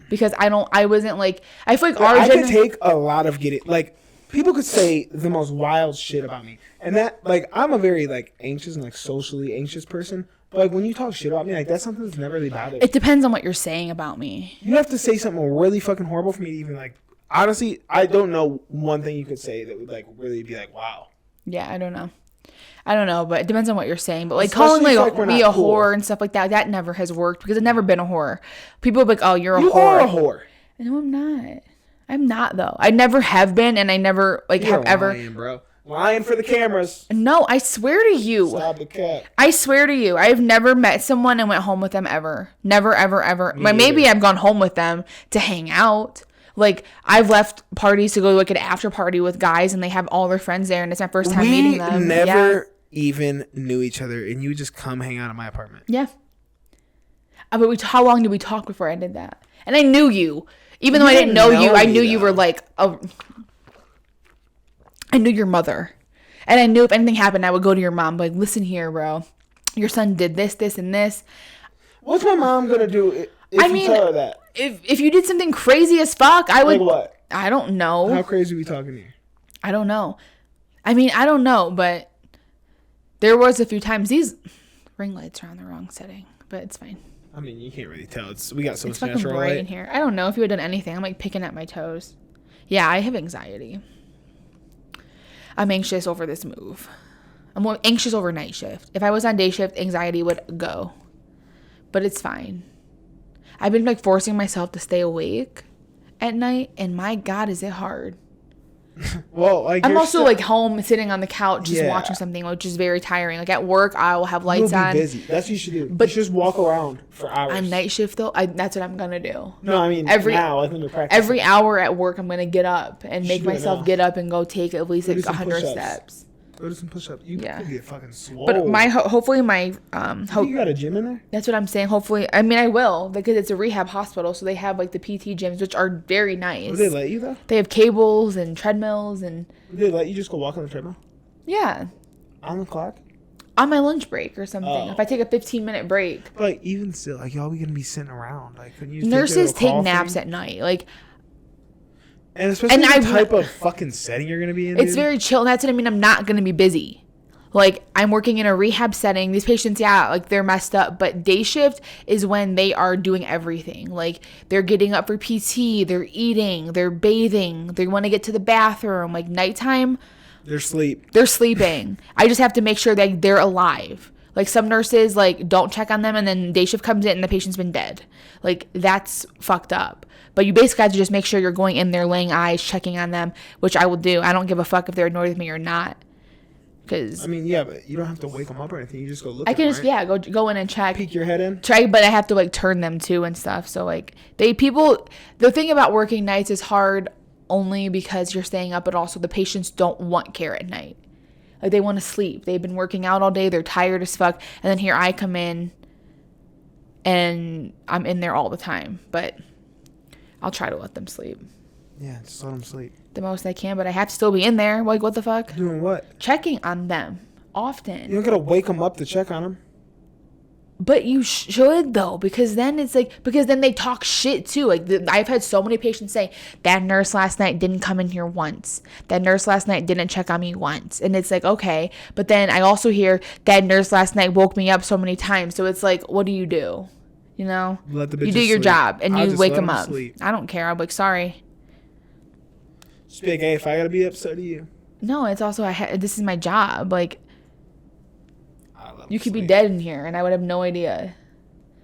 because I wasn't like, I feel like I could take a lot of getting, like, people could say the most wild shit about me. And that, like, I'm a very, like, anxious and, like, socially anxious person. But, like, when you talk shit about me, like, that's something that's never really bothered me. It depends on what you're saying about me. You have to say something really fucking horrible for me to even, like, honestly, I don't know one thing you could say that would, like, really be like, wow. Yeah, I don't know, but it depends on what you're saying. But like Especially calling like me a cool. whore and stuff like that never has worked because I've never been a whore. People are like, oh, you're a You whore. are a whore. No, I'm not. I'm not though. I never have been, and I never like You're have ever. lying, bro. Lying for the cameras. No, I swear to you. Stop the cat. I swear to you, I've never met someone and went home with them ever. Never, ever, ever. Me Maybe neither. I've gone home with them to hang out. Like, I've left parties to go to like an after party with guys and they have all their friends there and it's my first time meeting them. We never even knew each other and you would just come hang out at my apartment. Yeah. But how long did we talk before I did that? And I knew you. Even though I didn't know you, I knew you were like I knew your mother. And I knew if anything happened, I would go to your mom, like, listen here, bro. Your son did this, this, and this. What's my mom gonna do if you tell her that? If you did something crazy as fuck, I would. Like what? I don't know. How crazy are we talking here? I don't know. I mean, I don't know, but there was a few times these ring lights are on the wrong setting, but it's fine. I mean, you can't really tell. We got so It's much fucking natural bright light. in here. I don't know if you had done anything. I'm like picking at my toes. Yeah, I have anxiety. I'm anxious over this move. I'm more anxious over night shift. If I was on day shift, anxiety would go. But it's fine. I've been like forcing myself to stay awake at night, and my God, is it hard. Well, like I'm also like home sitting on the couch just Yeah. watching something, which is very tiring. Like at work, I will have lights you'll be on. busy. That's what you should do. But you should just walk around for hours. On night shift though, that's what I'm gonna do. No, I mean now. I think you're practicing. Every hour at work, I'm gonna get up and make do it myself now. get up and go take at least Go do like some 100 push-ups. steps. Go to some push-ups. You could get fucking swole. But my hopefully my You got a gym in there? that's what I'm saying. Hopefully, I mean I will because it's a rehab hospital, so they have like the PT gyms, which are very nice. Would they let you though? They have cables and treadmills and Would they let you just go walk on the treadmill yeah, on the clock? on my lunch break or something. Oh. If I take a 15-minute break. But like even still, like y'all be gonna be sitting around. Like couldn't you just Nurses take take naps at night. Like and especially and the I- type of fucking setting you're gonna be in. it's dude. very chill, and that's what I mean. I'm not gonna be busy. Like I'm working in a rehab setting. These patients, yeah, like they're messed up. But day shift is when they are doing everything. Like they're getting up for PT, they're eating, they're bathing, they want to get to the bathroom. Like nighttime, They're sleep. they're sleeping. I just have to make sure that they're alive. Like some nurses like don't check on them, and then day shift comes in and the patient's been dead. Like that's fucked up. But you basically have to just make sure you're going in there, laying eyes, checking on them, which I will do. I don't give a fuck if they're annoyed with me or not. Because I mean, yeah, but you don't have to wake them up or anything. You just go look. I at can them, just right? go in and check. Peek your head in. Try, but I have to like turn them too and stuff. So like the thing about working nights is hard only because you're staying up, but also the patients don't want care at night. Like they want to sleep. They've been working out all day. They're tired as fuck. And then here I come in and I'm in there all the time, but I'll try to let them sleep Yeah, just let them sleep. the most I can, but I have to still be in there. Like what the fuck? Doing what? Checking on them often. You don't gotta wake them up to check on them. But you should though, because then it's like, because then they talk shit too. Like I've had so many patients say that nurse last night didn't come in here once. That nurse last night didn't check on me once. And it's like, okay. But then I also hear that nurse last night woke me up so many times. So it's like, what do? You know, Let the you bitches do your sleep. job and I'll you just wake let them 'em up. sleep. I don't care. I'm like, sorry. Just be like, hey, if I gotta be upset to you. No, it's also, this is my job. Like I'll let 'em you could be sleep. dead in here and I would have no idea.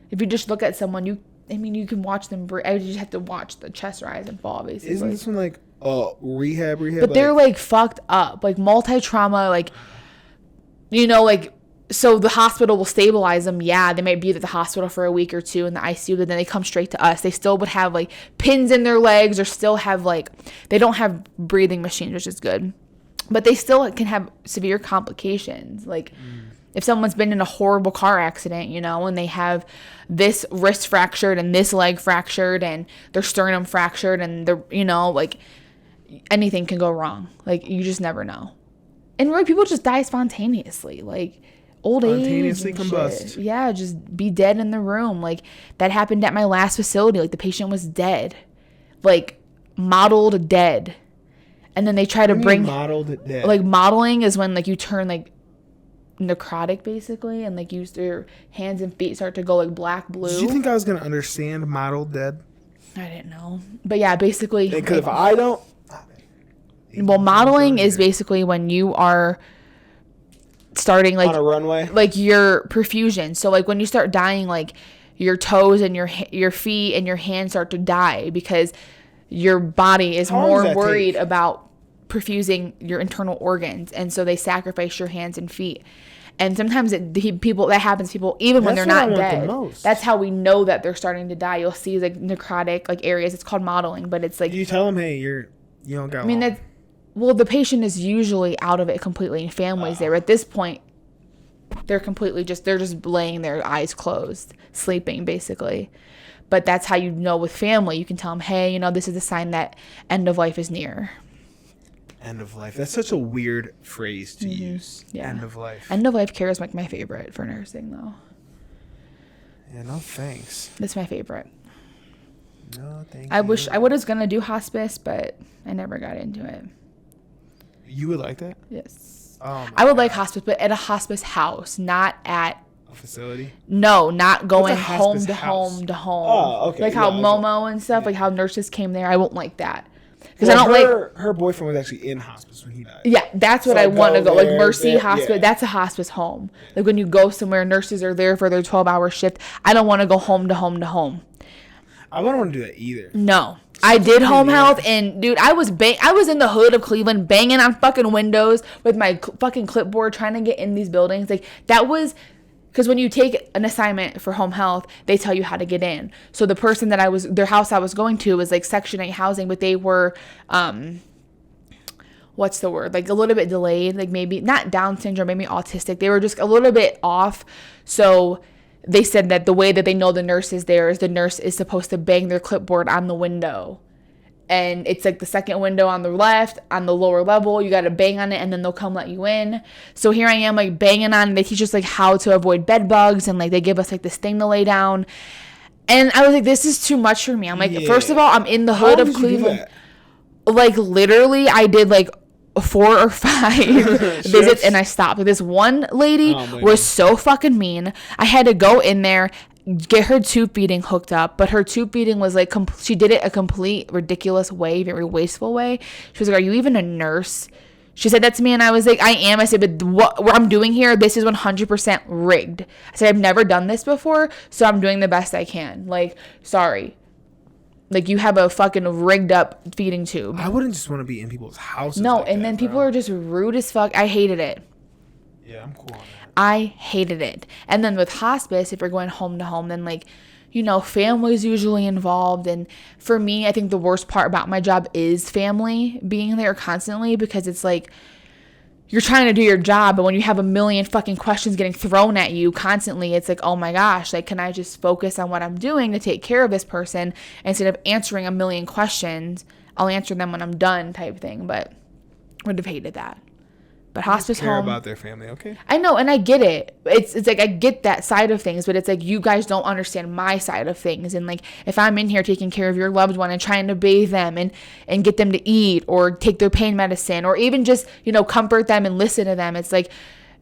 If you just look at someone, you can watch them breathe. I just have to watch the chest rise and fall, basically. Isn't this one like rehab? But they're like fucked up, like multi-trauma, like, you know, like So the hospital will stabilize them. Yeah, they might be at the hospital for a week or two in the ICU, but then they come straight to us. They still would have like pins in their legs, or still have like, they don't have breathing machines, which is good, but they still can have severe complications. Like if someone's been in a horrible car accident, you know, and they have this wrist fractured and this leg fractured and their sternum fractured, and they're, you know, like anything can go wrong. Like you just never know. And really, people just die spontaneously. Like, old age. Spontaneously combust. Yeah, just be dead in the room. Like, that happened at my last facility. Like, the patient was dead. Like, modeled dead. And then they try to bring... modeled dead? Like, modeling is when, like, you turn, like, necrotic, basically. And, like, your hands and feet start to go, like, black, blue. Did you think I was going to understand modeled dead? I didn't know. But, yeah, basically... Because if I don't... Well, modeling is basically when you are... starting like on a runway, like your perfusion. So like when you start dying, like your toes and your feet and your hands start to die because your body is more worried about perfusing your internal organs, and so they sacrifice your hands and feet. And sometimes that happens to people even when they're not dead. That's how we know that they're starting to die. You'll see like necrotic like areas. It's called modeling, but it's like, do you tell them, hey, you don't got... I mean, that's... Well, the patient is usually out of it completely, and families there. At this point, they're just laying their eyes closed, sleeping, basically. But that's how you know with family. You can tell them, hey, you know, this is a sign that end of life is near. End of life. That's such a weird phrase to use. Yeah. End of life. End of life care is like my favorite for nursing, though. Yeah, no thanks. That's my favorite. No, thank you. I wish I was going to do hospice, but I never got into it. You would like that? Yes. Oh, I would like hospice, but at a hospice house, not at a facility. No, not going home hospice to house? home to home. Oh, okay. Like how Yeah, Momo and stuff, like how nurses came there. I won't like that because Well, I don't like. Her boyfriend was actually in hospice when he died. Yeah, that's what So I want to go. there, Like Mercy yeah, Hospice, yeah. that's a hospice home. Like when you go somewhere, nurses are there for their 12-hour shift. I don't want to go home to home to home. I wouldn't want to do that either. No. I did home health, and dude, I was in the hood of Cleveland banging on fucking windows with my fucking clipboard trying to get in these buildings. Like that was because when you take an assignment for home health, they tell you how to get in. So the person their house I was going to was like Section 8 housing, but they were what's the word? Like a little bit delayed, like maybe not Down syndrome, maybe autistic. They were just a little bit off. So they said that the way that they know the nurse is there is the nurse is supposed to bang their clipboard on the window. And it's like the second window on the left, on the lower level. You got to bang on it, and then they'll come let you in. So here I am, like, banging on it. They teach us, like, how to avoid bed bugs. And, like, they give us, like, this thing to lay down. And I was like, this is too much for me. I'm like, First of all, I'm in the hood of Cleveland. Like, literally, I did, like, 4 or 5 visits, and I stopped. Like, this one lady was so fucking mean. I had to go in there, get her tube feeding hooked up, but her tube feeding was like she did it a complete ridiculous way, very wasteful way. She was like, "Are you even a nurse?" She said that to me, and I was like, "I am." I said, "But what I'm doing here, this is 100% rigged." I said, "I've never done this before, so I'm doing the best I can. Like, sorry." Like, you have a fucking rigged up feeding tube. I wouldn't just want to be in people's houses. No, like and that, then people bro. are just rude as fuck. I hated it. Yeah, I'm cool on that. I hated it. And then with hospice, if you're going home to home, then like, you know, family's usually involved. And for me, I think the worst part about my job is family being there constantly, because it's like, you're trying to do your job, but when you have a million fucking questions getting thrown at you constantly, it's like, oh my gosh, like, can I just focus on what I'm doing to take care of this person instead of answering a million questions? I'll answer them when I'm done, type thing. But I would have hated that. But hospice care home, about their family, okay? I know, and I get it. It's like I get that side of things, but it's like you guys don't understand my side of things. And like if I'm in here taking care of your loved one and trying to bathe them and get them to eat or take their pain medicine or even just, you know, comfort them and listen to them, it's like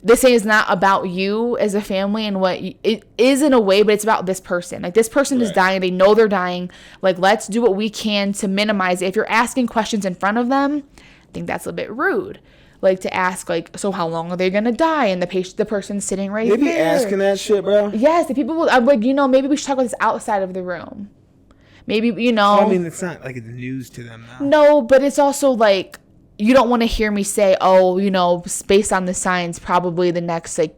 this is not about you as a family and what it is in a way, but it's about this person. Like this person is dying. They know they're dying. Like, let's do what we can to minimize it. If you're asking questions in front of them, I think that's a bit rude. Like to ask, like, so how long are they gonna die? And the person's sitting right there. They be asking that shit, bro. Yes, the people will. I'm like, you know, maybe we should talk about this outside of the room. Maybe, you know. Well, I mean, it's not like the news to them now. No, but it's also like you don't want to hear me say, oh, you know, based on the science, probably the next like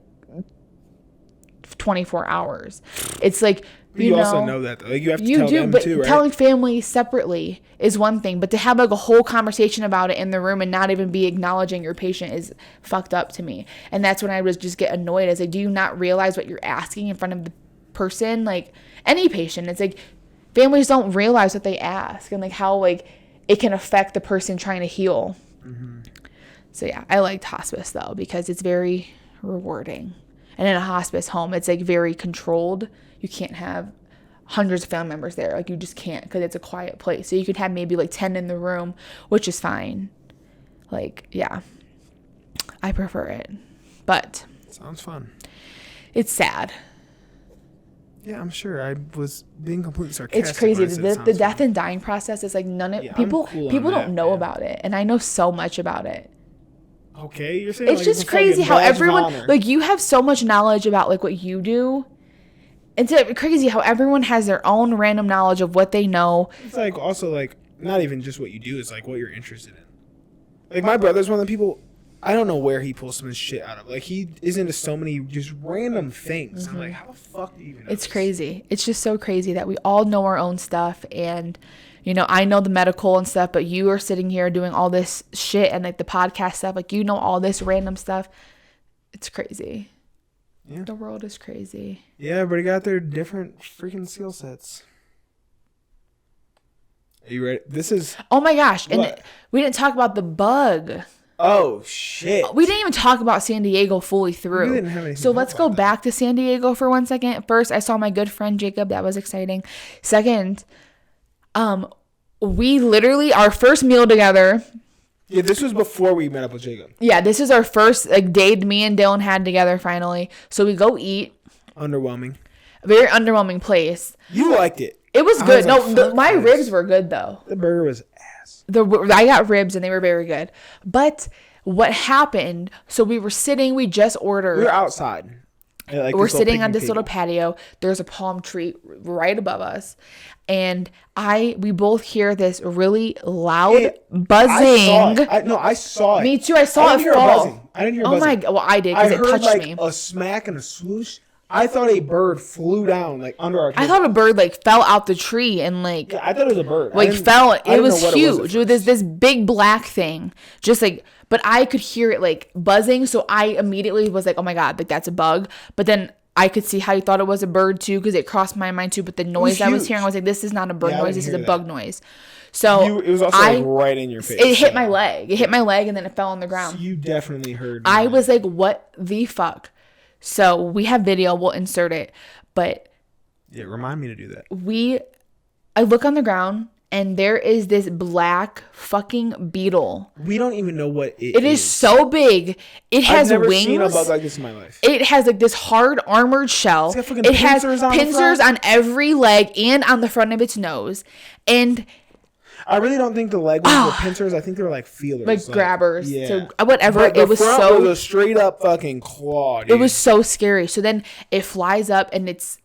24 hours. It's like, you also know that, though. Like, you have to tell them, but too, right? telling family separately is one thing, but to have like a whole conversation about it in the room and not even be acknowledging your patient is fucked up to me. And that's when I was just get annoyed. It's like, do you not realize what you're asking in front of the person? Like, any patient, it's like families don't realize what they ask and like how like it can affect the person trying to heal. Mm-hmm. So yeah, I liked hospice though, because it's very rewarding. And in a hospice home, it's like very controlled. You can't have hundreds of family members there. Like, you just can't, because it's a quiet place. So you could have maybe like 10 in the room, which is fine. Like, yeah, I prefer it. But sounds fun. It's sad. Yeah, I'm sure. I was being completely sarcastic. It's crazy. The death and dying process is like people don't know about it. And I know so much about it. Okay, you're saying it's like just crazy how everyone, like, you have so much knowledge about like what you do. It's crazy how everyone has their own random knowledge of what they know. It's like also like not even just what you do, it's like what you're interested in. Like, my brother's one of the people, I don't know where he pulls some of this shit out of. Like, he is into so many just random things. Mm-hmm. I'm like, how the fuck do you even know It's this? Crazy. It's just so crazy that we all know our own stuff. And, you know, I know the medical and stuff, but you are sitting here doing all this shit and like the podcast stuff. Like, you know all this random stuff. It's crazy. Yeah. The world is crazy. Yeah, everybody got their different freaking skill sets. Are you ready? This is... Oh my gosh. What? And we didn't talk about the bug. Oh, shit. We didn't even talk about San Diego fully through. We didn't have anything. So let's go back to San Diego for 1 second. First, I saw my good friend Jacob. That was exciting. Second, we literally, our first meal together... Yeah, this was before we met up with Jacob. Yeah, this is our first like date me and Dylan had together finally. So we go eat. Underwhelming. A very underwhelming place. You liked it. It was good. My ribs were good though. The burger was ass. I got ribs and they were very good. But what happened? So we were sitting. We just ordered. We were outside. Like, we're sitting on this little patio. There's a palm tree right above us. And we both hear this really loud buzzing. I saw it. Me too. I saw it fall. I didn't hear buzzing. Oh my god. Well, I did because it touched me. A smack and a swoosh. I thought a bird flew down like under our table. I thought a bird like fell out the tree and like. Yeah, I thought it was a bird. Like fell. It was huge. It was this big black thing. Just like, but I could hear it like buzzing. So I immediately was like, oh my god, like that's a bug. But then I could see how you thought it was a bird too, because it crossed my mind too. But the noise I was hearing, I was like, this is not a bird noise. This is a bug noise. So it was also like right in your face. It hit my leg. It hit my leg and then it fell on the ground. So you definitely heard. I was like, what the fuck? So we have video. We'll insert it. But yeah, remind me to do that. I look on the ground and there is this black fucking beetle. We don't even know what it is. It is so big. It has wings. I've never seen a bug like this in my life. It has like this hard armored shell. It has pincers on every leg and on the front of its nose. And I really don't think the leg ones were pincers. I think they were like feelers. Like grabbers. Yeah. So whatever. But it was so... was a straight up fucking claw, dude. It was so scary. So then it flies up and it's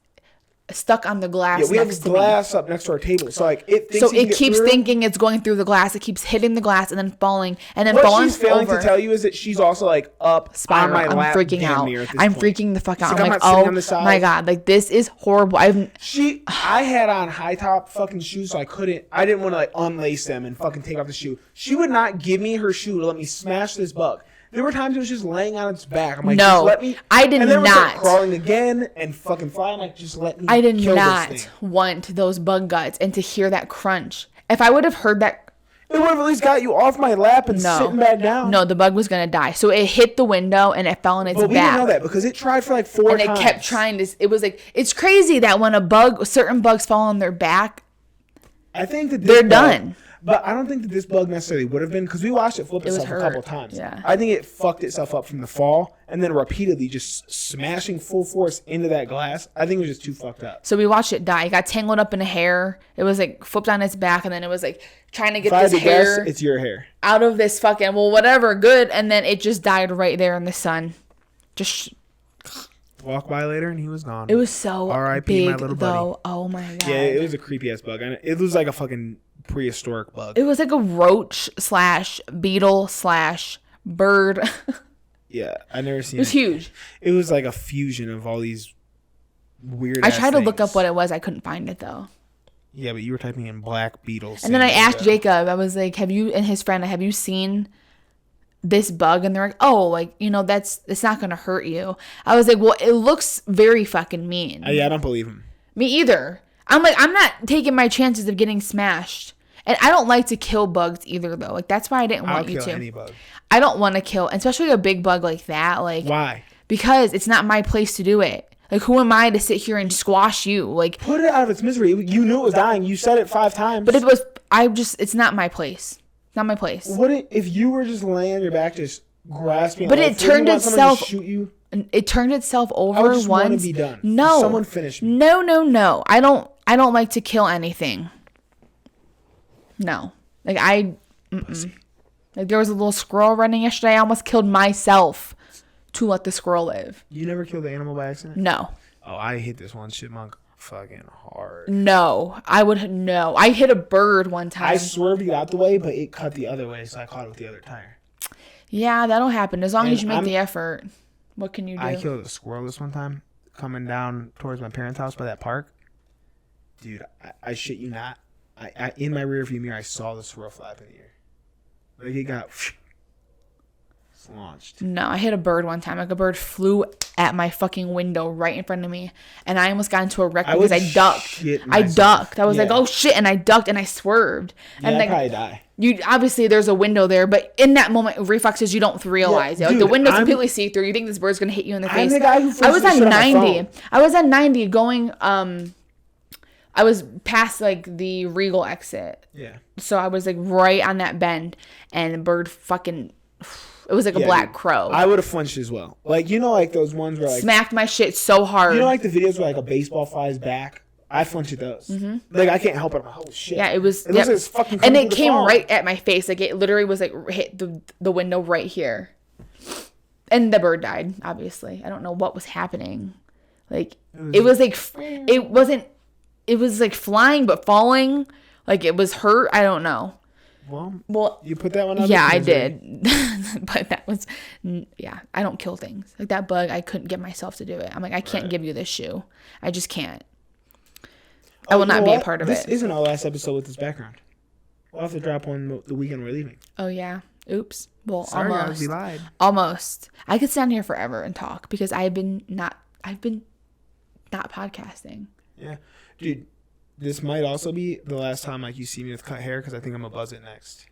stuck on the glass. Yeah, we have glass up next to our table. So like it keeps thinking it's going through the glass. It keeps hitting the glass and then falling and then what falling. What she's failing to tell you is that she's also like up on my lap. I'm freaking out. I'm freaking the fuck out. I'm like, oh my god, like this is horrible. I had on high top fucking shoes, so I didn't want to like unlace them and fucking take off the shoe. She would not give me her shoe to let me smash this bug. There were times it was just laying on its back. I'm like, just let me. I did and then not. It crawling again and fucking flying. I'm like, just let me. I did not want those bug guts and to hear that crunch. If I would have heard that, it would have at least got you off my lap and sitting back down. No, the bug was gonna die. So it hit the window and it fell on its back. But we didn't know that because it tried for like 4 times. And it kept trying to. It was like it's crazy that when certain bugs fall on their back, I think that they're done. But I don't think that this bug necessarily would have been because we watched it flip itself a couple times. Yeah. I think it fucked itself up from the fall and then repeatedly just smashing full force into that glass. I think it was just too fucked up. So we watched it die. It got tangled up in a hair. It was like flipped on its back and then it was like trying to get this hair. It's your hair. Out of this fucking, whatever, good. And then it just died right there in the sun. Just... Walk by later and he was gone. It was so R.I.P. big, my little buddy. though. Oh my god. Yeah, it was a creepy ass bug. It was like a fucking prehistoric bug. It was like a roach / beetle / bird. Yeah, I never seen it. It was huge. It was like a fusion of all these weird. I tried to look up what it was. I couldn't find it though. Yeah, but you were typing in black beetles. And then I asked Jacob. I was like, "Have you and his friend? Have you seen this bug?" And they're like, "Oh, like it's not gonna hurt you." I was like, "Well, it looks very fucking mean." Yeah, I don't believe him. Me either. I'm like, I'm not taking my chances of getting smashed. And I don't like to kill bugs either, though. Like, that's why I didn't want you to. I'll kill any bug. I don't want to kill, especially a big bug like that. Like, why? Because it's not my place to do it. Like, who am I to sit here and squash you? Like, put it out of its misery. You knew it was dying. You said it 5 times. But it's not my place. Not my place. What if you were just laying on your back, just grasping? But it turned itself. Shoot you? It turned itself over I would just once. want to be done. No, someone finish me. No. I don't like to kill anything. No, like like there was a little squirrel running yesterday. I almost killed myself to let the squirrel live. You never killed the animal by accident? No. Oh, I hit this one chipmunk fucking hard. No, I hit a bird one time. I swerved it out the way, but it cut the other way, so I caught it with the other tire. Yeah, that'll happen as long as you make the effort. What can you do? I killed a squirrel this one time coming down towards my parents' house by that park. Dude, I shit you not. I in my rear view mirror, I saw the squirrel flap in the air. Like it got launched. No, I hit a bird one time. Like a bird flew at my fucking window right in front of me, and I almost got into a wreck because I ducked. I ducked. I was like, oh shit, and I ducked and I swerved. Yeah, and I'd like, probably die. You obviously there's a window there, but in that moment, reflexes you don't realize it. Like dude, the window's completely see through. You think this bird's gonna hit you in the face? I'm the guy who I was on at 90. I was at 90 going. I was past like the Regal exit. Yeah. So I was like right on that bend, and the bird fucking. It was like a black crow. I would have flinched as well. Like, you know, like those ones where like smacked my shit so hard. You know, like the videos where like a baseball flies back. I flinched at those. Mm-hmm. Like I can't help it. I'm like, oh shit. Yeah, it was. It looks like it's fucking. And it came right at my face. Like it literally was like hit the window right here. And the bird died. Obviously, I don't know what was happening. Like it was like it wasn't. It was like flying but falling. Like it was hurt. I don't know. Well, you put that one up. Yeah, I did. But that was, yeah, I don't kill things. Like that bug, I couldn't get myself to do it. I'm like, I can't give you this shoe. I just can't. I will not be a part of it. This isn't our last episode with this background. We'll have to drop one the weekend we're leaving. Oh, yeah. Oops. Well, sorry, almost. guys, we lied. Almost. I could stand here forever and talk because I've been not podcasting. Yeah. Dude, this might also be the last time like you see me with cut hair because I think I'm going to buzz it next.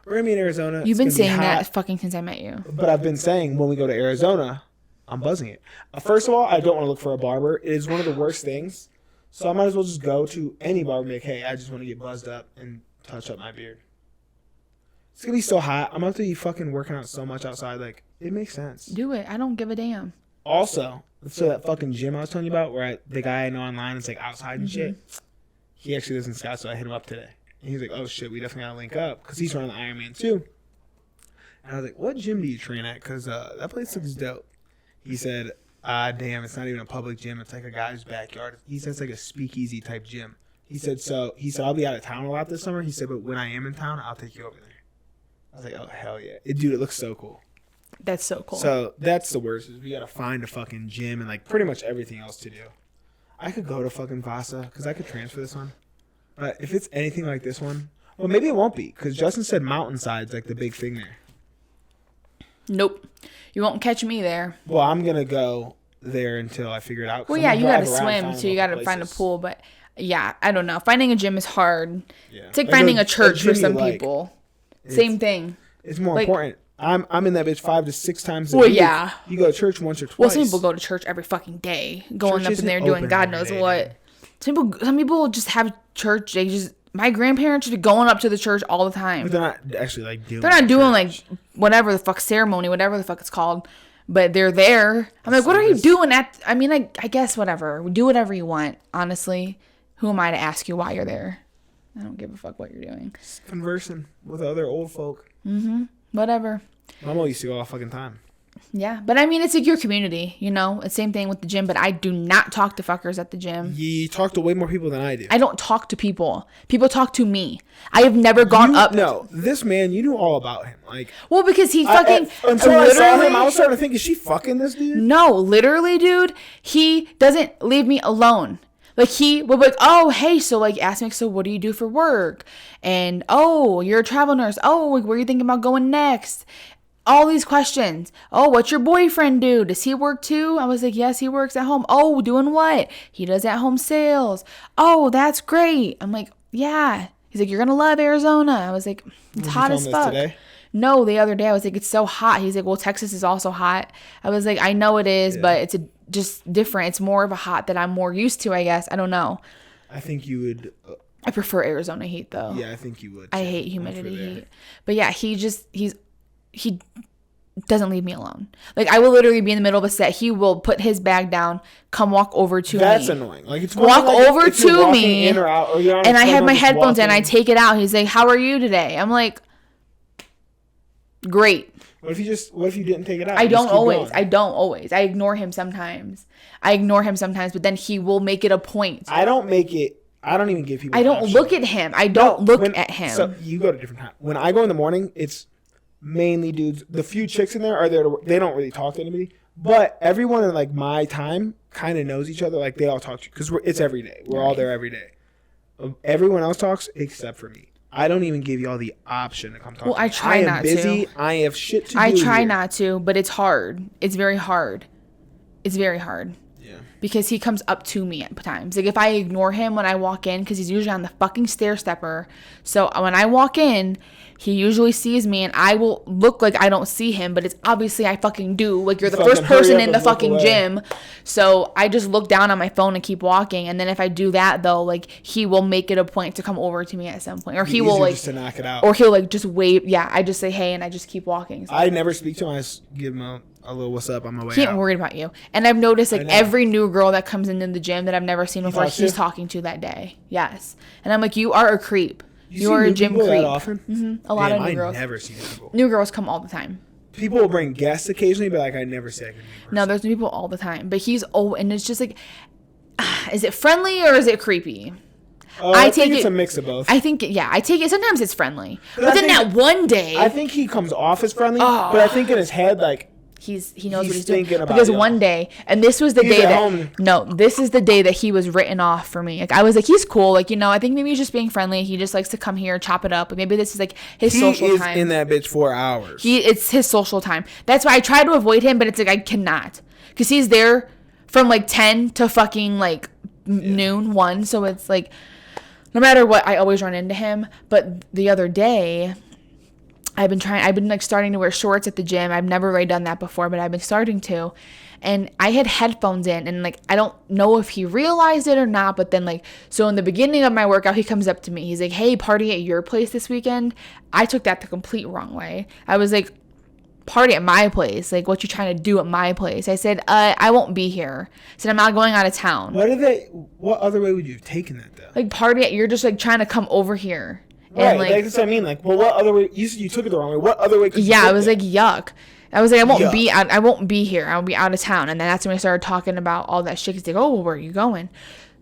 We're going to be in Arizona. You've been saying that fucking since I met you. But I've been saying when we go to Arizona, I'm buzzing it. First of all, I don't want to look for a barber. It is one of the worst things. So I might as well just go to any barber and be like, hey, I just want to get buzzed up and touch up my beard. It's going to be so hot. I'm about to be fucking working out so much outside. Like, it makes sense. Do it. I don't give a damn. Also, so that fucking gym I was telling you about where the guy I know online is like outside and shit, he actually lives in Scott, so I hit him up today. And he's like, oh shit, we definitely gotta link up because he's running the Ironman too. And I was like, what gym do you train at? Because that place looks dope. He said, damn, it's not even a public gym. It's like a guy's backyard. He said it's like a speakeasy type gym. He said, I'll be out of town a lot this summer. He said, but when I am in town, I'll take you over there. I was like, oh, hell yeah. Dude, it looks so cool. That's so cool. So that's the worst is we got to find a fucking gym and like pretty much everything else to do. I could go to fucking Vasa because I could transfer this one. But if it's anything like this one, well, maybe it won't be because Justin said Mountainside's like the big thing there. Nope. You won't catch me there. Well, I'm going to go there until I figure it out. Well, yeah, you got to swim, so you got to find a pool. But yeah, I don't know. Finding a gym is hard. Yeah. It's like finding a church for some people. Same thing. It's more important. I'm in that bitch 5 to 6 times a week. Well, yeah. You go to church once or twice. Well, some people go to church every fucking day, going up in there doing God knows what. Some people just have church. My grandparents should be going up to the church all the time. But they're not actually like doing. They're not doing like whatever the fuck ceremony, whatever the fuck it's called. But they're there. I'm like, what are you doing at? I mean, I guess whatever. Do whatever you want. Honestly, who am I to ask you why you're there? I don't give a fuck what you're doing. Just conversing with other old folk. Whatever. Mama used to go all fucking time. Yeah, but I mean, it's like your community, you know? It's same thing with the gym, but I do not talk to fuckers at the gym. You talk to way more people than I do. I don't talk to people. People talk to me. I have never gone up. No, this man, you knew all about him. Like, well, because he fucking until I saw him, I was starting to think, is she fucking this dude? No, literally, dude, he doesn't leave me alone. Like, he would be like, oh, hey, so, like, ask me, so what do you do for work? And, oh, you're a travel nurse. Oh, like, where are you thinking about going next? All these questions. Oh, what's your boyfriend do? Does he work too? I was like, yes, he works at home. Oh, doing what? He does at home sales. Oh, that's great. I'm like, yeah. He's like, you're going to love Arizona. I was like, it's hot as fuck. Today? No, the other day I was like, it's so hot. He's like, well, Texas is also hot. I was like, I know it is, but it's just different. It's more of a hot that I'm more used to, I guess. I don't know. I think you would. I prefer Arizona heat though. Yeah, I think you would. I hate humidity heat. But yeah, he doesn't leave me alone. Like, I will literally be in the middle of a set. He will put his bag down, come walk over to me. That's annoying. Like, it's walk over to me, in or out, or and I have my headphones in. I take it out. He's like, "How are you today?" I'm like, "Great." What if you didn't take it out? I don't always. I ignore him sometimes. But then he will make it a point. I don't even give people. I don't look at him. I don't look at him. So you go to different time. When I go in the morning, it's mainly dudes. The few chicks in there are there. They don't really talk to anybody. But everyone in like my time kind of knows each other. Like, they all talk to you because it's every day. We're all there every day. Everyone else talks except for me. I don't even give y'all the option to come talk. Well, I try not to. I am busy. I have shit to do. I try not to, but it's hard. It's very hard. Yeah. Because he comes up to me at times. Like, if I ignore him when I walk in, because he's usually on the fucking stair stepper. So when I walk in, he usually sees me, and I will look like I don't see him, but it's obviously I fucking do. Like, you're the first person in the fucking gym. So I just look down on my phone and keep walking. And then if I do that, though, like, he will make it a point to come over to me at some point. Or he will, like, just to knock it out. Or he'll, like, just wave. Yeah, I just say, hey, and I just keep walking. So I never speak to him. I just give him a little what's up on my way He ain't worried about you. And I've noticed, like, every new girl that comes into the gym that I've never seen before, he's talking to that day. Yes. And I'm like, you are a creep. You are a gym creep. That often? Mm-hmm. A lot of new girls. I never see people. New girls come all the time. People will bring guests occasionally, but like I never see a new person. No, there's new people all the time. But and it's just like, is it friendly or is it creepy? I think it's a mix of both. I think sometimes it's friendly. But then that one day, I think he comes off as friendly, but I think in his head, like, he knows what he's doing. Because one day, and this was the day this is the day that he was written off for me. Like, I was like, he's cool. Like, I think maybe he's just being friendly. He just likes to come here, chop it up. Like, maybe this is like his social time. He is in that bitch 4 hours. It's his social time. That's why I try to avoid him, but it's like I cannot. Because he's there from like 10 to fucking like noon, 1. So it's like, no matter what, I always run into him. But the other day, I've been like starting to wear shorts at the gym. I've never really done that before, but I've been starting to. And I had headphones in, and like, I don't know if he realized it or not, but then like, so in the beginning of my workout, he comes up to me. He's like, hey, party at your place this weekend. I took that the complete wrong way. I was like, party at my place? Like, what you trying to do at my place? I said, I won't be here. I said, I'm not going out of town. What other way would you have taken that though? Like, party at, you're just like trying to come over here. Right, and like, that's what I mean. Like, well, what other way? You took it the wrong way. What other way could you I was like, yuck. I was like, I won't be here. I'll be out of town. And then that's when we started talking about all that shit. He's like, oh, well, where are you going?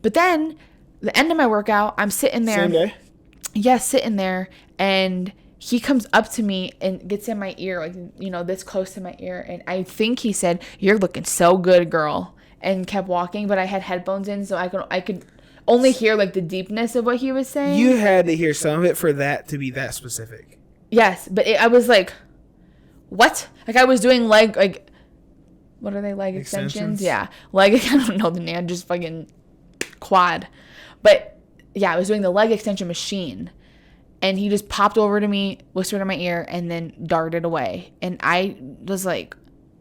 But then, the end of my workout, I'm sitting there. Same day? Yeah, sitting there. And he comes up to me and gets in my ear, like, this close to my ear. And I think he said, you're looking so good, girl. And kept walking. But I had headphones in, so I could only hear like the deepness of what he was saying. You had to hear some of it for that to be that specific. Yes, but I was like, what? Like, I was doing what are they, leg extensions? Yeah, I don't know the name, just fucking quad. But yeah, I was doing the leg extension machine, and he just popped over to me, whispered in my ear, and then darted away. And I was like,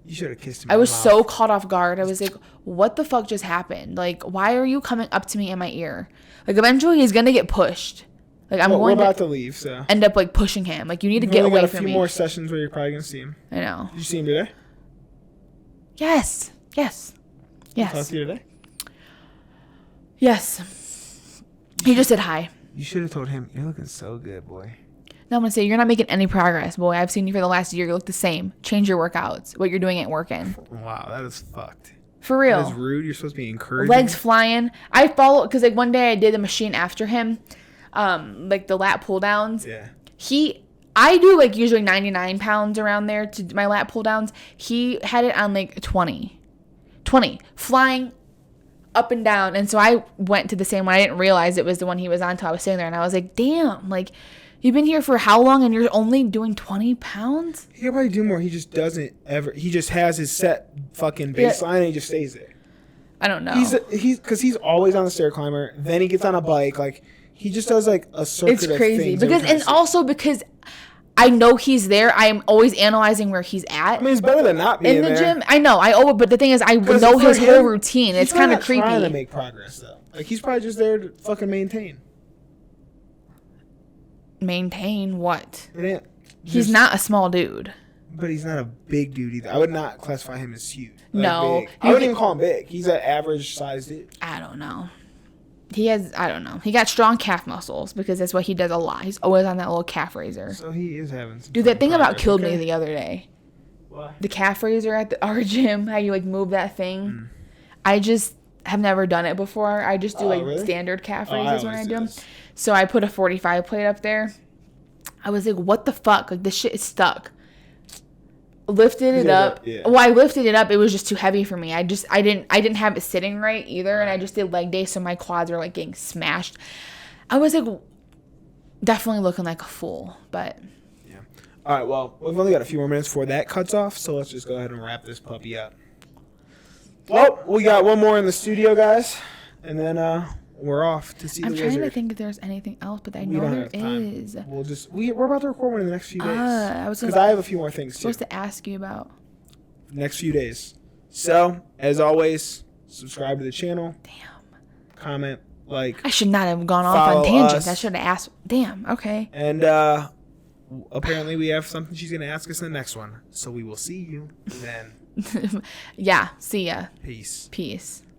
you should have kissed him. I was so caught off guard. I was like, what the fuck just happened? Like, why are you coming up to me in my ear? Like, eventually he's going to get pushed. Like, we're about to leave, so end up like pushing him. Like, you need to get away from me. A few more sessions where you're probably going to see him. I know. Did you see him today? Yes. Talk to you today? Yes. He just said hi. You should have told him, you're looking so good, boy. No, I'm gonna say you're not making any progress, boy. I've seen you for the last year. You look the same. Change your workouts. What you're doing ain't working. Wow, that is fucked. For real. That is rude. You're supposed to be encouraging. Legs flying. I follow because like one day I did the machine after him, like the lat pull downs. Yeah. I do like usually 99 pounds around there to do my lat pull downs. He had it on like 20, flying up and down. And so I went to the same one. I didn't realize it was the one he was on until I was sitting there, and I was like, damn, like you've been here for how long and you're only doing 20 pounds? He could probably do more. He just doesn't ever. He just has his set fucking baseline and he just stays there. I don't know. He's always on the stair climber. Then he gets on a bike. Like he just does like a circuit. It's crazy of because and also because I know he's there. I am always analyzing where he's at. I mean, it's better than not being in the there. gym. I know. But the thing is, I know his whole routine. It's kind of creepy. He's trying to make progress though. Like he's probably just there to fucking maintain. Maintain what? He's not a small dude. But he's not a big dude either. I would not classify him as huge. No. Big. I wouldn't even call him big. He's an average sized dude. I don't know. I don't know. He got strong calf muscles because that's what he does a lot. He's always on that little calf raiser. So he is having some. Dude, that thing about killed me the other day. What? The calf raiser at our gym, how you like move that thing. I just have never done it before. I just do really? Standard calf raisers when I do them. This. So I put a 45 plate up there. I was like, what the fuck? Like this shit is stuck. Lifted it up. Yeah. Well, I lifted it up. It was just too heavy for me. I didn't have it sitting right either, and I just did leg day, so my quads were like getting smashed. I was like, definitely looking like a fool, but. Yeah. All right. Well, we've only got a few more minutes before that cuts off, so let's just go ahead and wrap this puppy up. Well, we got one more in the studio, guys, and then we're off to see the wizard. I'm trying to think if there's anything else, but I know there is. We'll we're about to record one in the next few days. Because I have a few more things too. Supposed to ask you about. Next few days. So, as always, subscribe to the channel. Damn. Comment, like. I should not have gone off on tangents. Us. I should have asked. Damn. Okay. And apparently we have something she's gonna ask us in the next one. So we will see you then. Yeah. See ya. Peace. Peace.